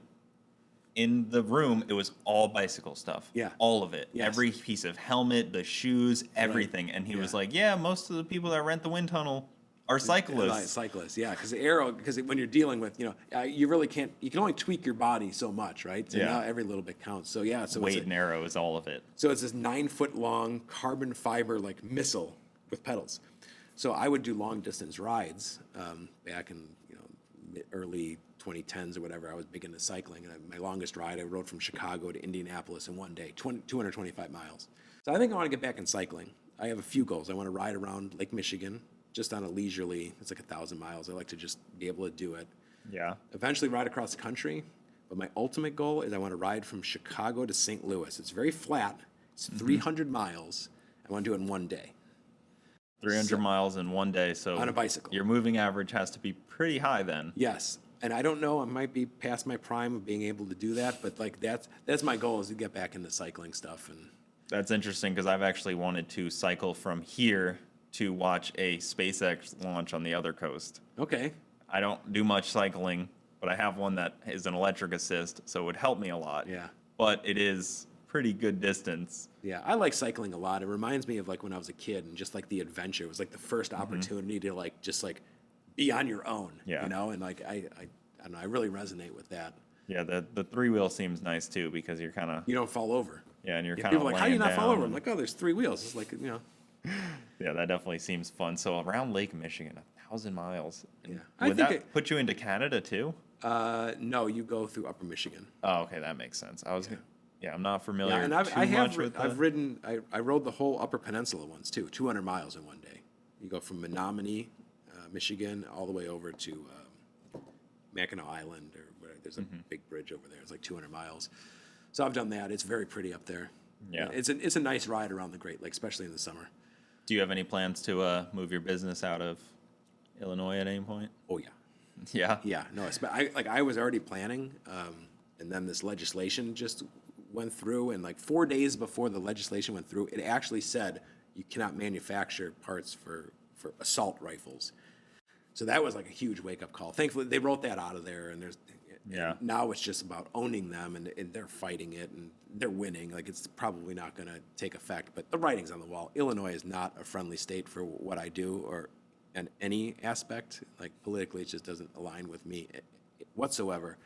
in the room, it was all bicycle stuff. Yeah. All of it. Yes. Every piece of helmet, the shoes, everything. And he was like, yeah, most of the people that rent the wind tunnel are cyclists. Cyclists, yeah. Because when you're dealing with, you really can't, you can only tweak your body so much, right? So Yeah. now every little bit counts. So yeah. So Weight and arrow is all of it. So it's this 9-foot long carbon fiber like missile with pedals. So I would do long distance rides back in early 2010s or whatever. I was big into cycling, and my longest ride I rode from Chicago to Indianapolis in one day, 225 miles. So I think I want to get back in cycling. I have a few goals. I want to ride around Lake Michigan just on a leisurely. It's like 1,000 miles. I like to just be able to do it. Yeah. Eventually ride across the country. But my ultimate goal is I want to ride from Chicago to St. Louis. It's very flat. It's 300 miles. I want to do it in one day. 300 miles in one day. So on a bicycle. Your moving average has to be pretty high then. Yes. And I don't know, I might be past my prime of being able to do that, but like that's my goal, is to get back into cycling stuff. And That's interesting because I've actually wanted to cycle from here to watch a SpaceX launch on the other coast. okay. I don't do much cycling, but I have one that is an electric assist, so it would help me a lot. Yeah. But it is pretty good distance. Yeah, I like cycling a lot. It reminds me of like when I was a kid and just like the adventure. It was like the first opportunity to like just like be on your own. Yeah. And like I don't know, I really resonate with that. Yeah, the 3-wheel seems nice too because you're kind of You don't fall over. and you're Yeah, kind of people are like, how do you not fall over? I'm like, oh, there's 3 wheels. It's like, yeah, that definitely seems fun. So around Lake Michigan, 1,000 miles. Yeah. Would I think that put you into Canada too? no, you go through Upper Michigan. Oh, okay, that makes sense. I'm not familiar Yeah, and I rode the whole Upper Peninsula once too, 200 miles in one day. You go from Menominee, Michigan, all the way over to Mackinac Island, or whatever. There's a big bridge over there. It's like 200 miles. So I've done that. It's very pretty up there. Yeah. It's a nice ride around the Great Lakes, especially in the summer. Do you have any plans to move your business out of Illinois at any point? Oh yeah. Yeah. Yeah, no, I was already planning, and then this legislation just went through, and like 4 days before the legislation went through, it actually said you cannot manufacture parts for assault rifles. So that was like a huge wake-up call. Thankfully, they wrote that out of there, and now it's just about owning them, and they're fighting it, and they're winning. Like, it's probably not going to take effect, but the writing's on the wall. Illinois is not a friendly state for what I do, or in any aspect. Like, politically, it just doesn't align with me whatsoever.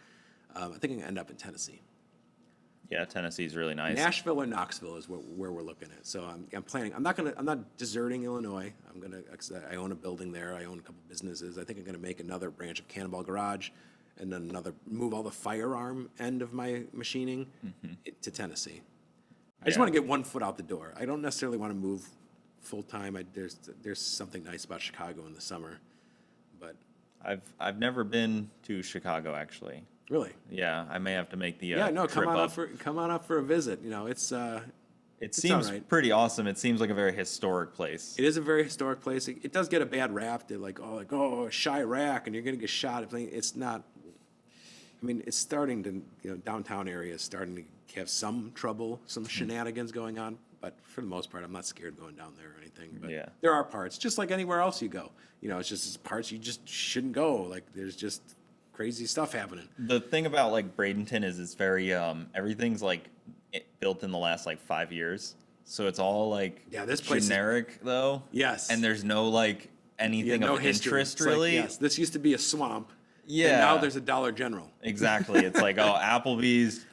I think I'm going to end up in Tennessee. Yeah, Tennessee's really nice. Nashville or Knoxville is where we're looking at. So I'm planning. I'm not deserting Illinois. I own a building there. I own a couple businesses. I think I'm gonna make another branch of Cannonball Garage, and then move all the firearm end of my machining to Tennessee. I just want to get one foot out the door. I don't necessarily want to move full time. There's something nice about Chicago in the summer, but I've never been to Chicago actually. really. Yeah, I may have to make the come trip on up. come on up for a visit. It seems all right. pretty awesome. It seems like a very historic place. It is a very historic place. It does get a bad rap. They're like, Chirac, and you're going to get shot. It's not. I mean, it's starting to, downtown area is starting to have some trouble, some shenanigans going on. but for the most part, I'm not scared going down there or anything. But Yeah. there are parts, just like anywhere else you go. It's just parts you just shouldn't go. Like there's just crazy stuff happening. The thing about like Bradenton is it's very everything's like built in the last like 5 years, so it's all like This place generic though. Yes. And there's no like anything no of history. interest It's like, really. yes, this used to be a swamp. Yeah. And now there's a Dollar General. Exactly. It's like Applebee's,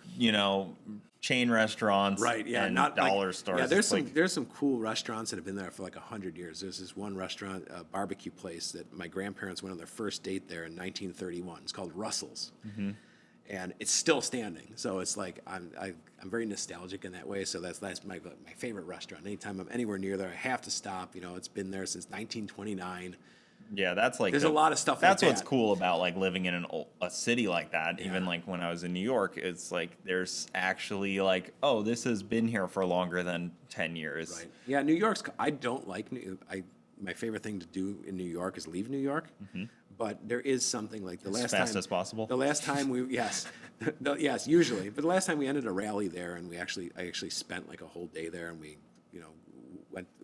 chain restaurants, Right, yeah, and not dollar stores. Yeah, there's It's there's some cool restaurants that have been there for like 100 years. There's this one restaurant, barbecue place that my grandparents went on their first date there in 1931. It's called Russell's, and it's still standing. So it's like I'm very nostalgic in that way. So that's my favorite restaurant. Anytime I'm anywhere near there, I have to stop. It's been there since 1929. Yeah, that's like There's a lot of stuff. That's like what's that. cool about like living in a city like that. Even like when I was in New York, it's like there's actually like, oh, this has been here for longer than 10 years. Right. Yeah, New York's. I don't like my favorite thing to do in New York is leave New York. But there is something like As fast as possible. The last time yes, usually. But the last time we ended a rally there, and I actually spent like a whole day there, and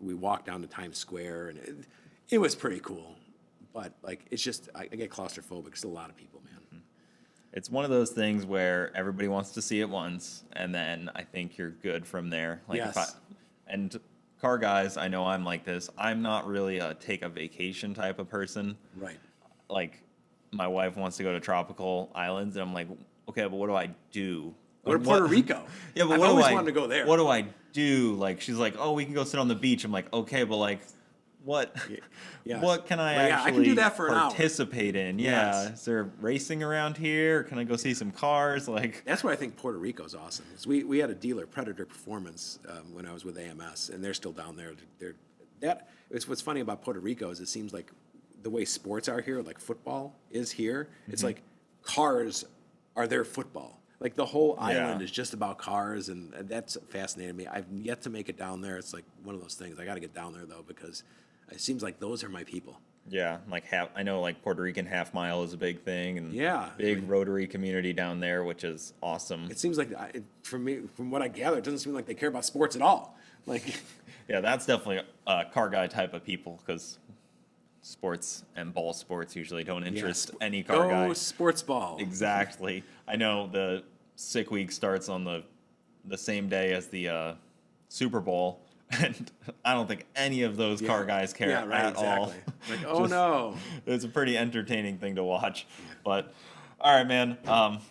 we walked down to Times Square, and it was pretty cool. But like it's just I get claustrophobic. It's a lot of people, man. It's one of those things where everybody wants to see it once, and then I think you're good from there. Like Yes. And car guys, I know I'm like this. I'm not really a take a vacation type of person. Right. Like my wife wants to go to tropical islands, and I'm like, okay, but what do I do? Go to Puerto Rico. Yeah, but I've what always do I wanted to go there. What do I do? Like she's like, oh, we can go sit on the beach. I'm like, okay, but like, what? Yes. What can I Like, actually I can do that for an hour. participate in? Yeah, Yes. is there racing around here? Can I go see some cars? Like, That's why I think Puerto Rico's awesome. Is we had a dealer, Predator Performance, when I was with AMS, and they're still down there. It's what's funny about Puerto Rico is it seems like the way sports are here, like football is here. It's like cars are their football. Like the whole island is just about cars, and that's fascinated me. I've yet to make it down there. It's like one of those things. I got to get down there though because it seems like those are my people. yeah, like I know like Puerto Rican half mile is a big thing, and Yeah. big Rotary community down there, which is awesome. It seems like from what I gather, it doesn't seem like they care about sports at all. Like, Yeah, that's definitely a car guy type of people because sports and ball sports usually don't interest any car guy. go sports ball. Exactly. I know the sick week starts on the same day as the Super Bowl, and I don't think any of those car guys care at all. Like, oh no. It's a pretty entertaining thing to watch. But all right, man,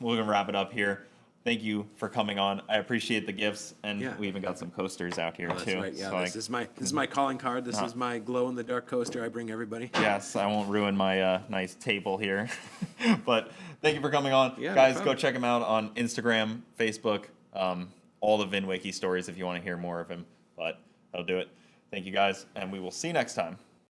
we're gonna wrap it up here. Thank you for coming on. I appreciate the gifts, and we even got some coasters out here That's too. right. Yeah, So this is my calling card. This is my glow in the dark coaster I bring everybody. yes, I won't ruin my nice table here. But thank you for coming on. Yeah, no Guys, go problem. check him out on Instagram, Facebook, all the VinWiki stories if you want to hear more of him. But that'll do it. Thank you guys, and we will see you next time.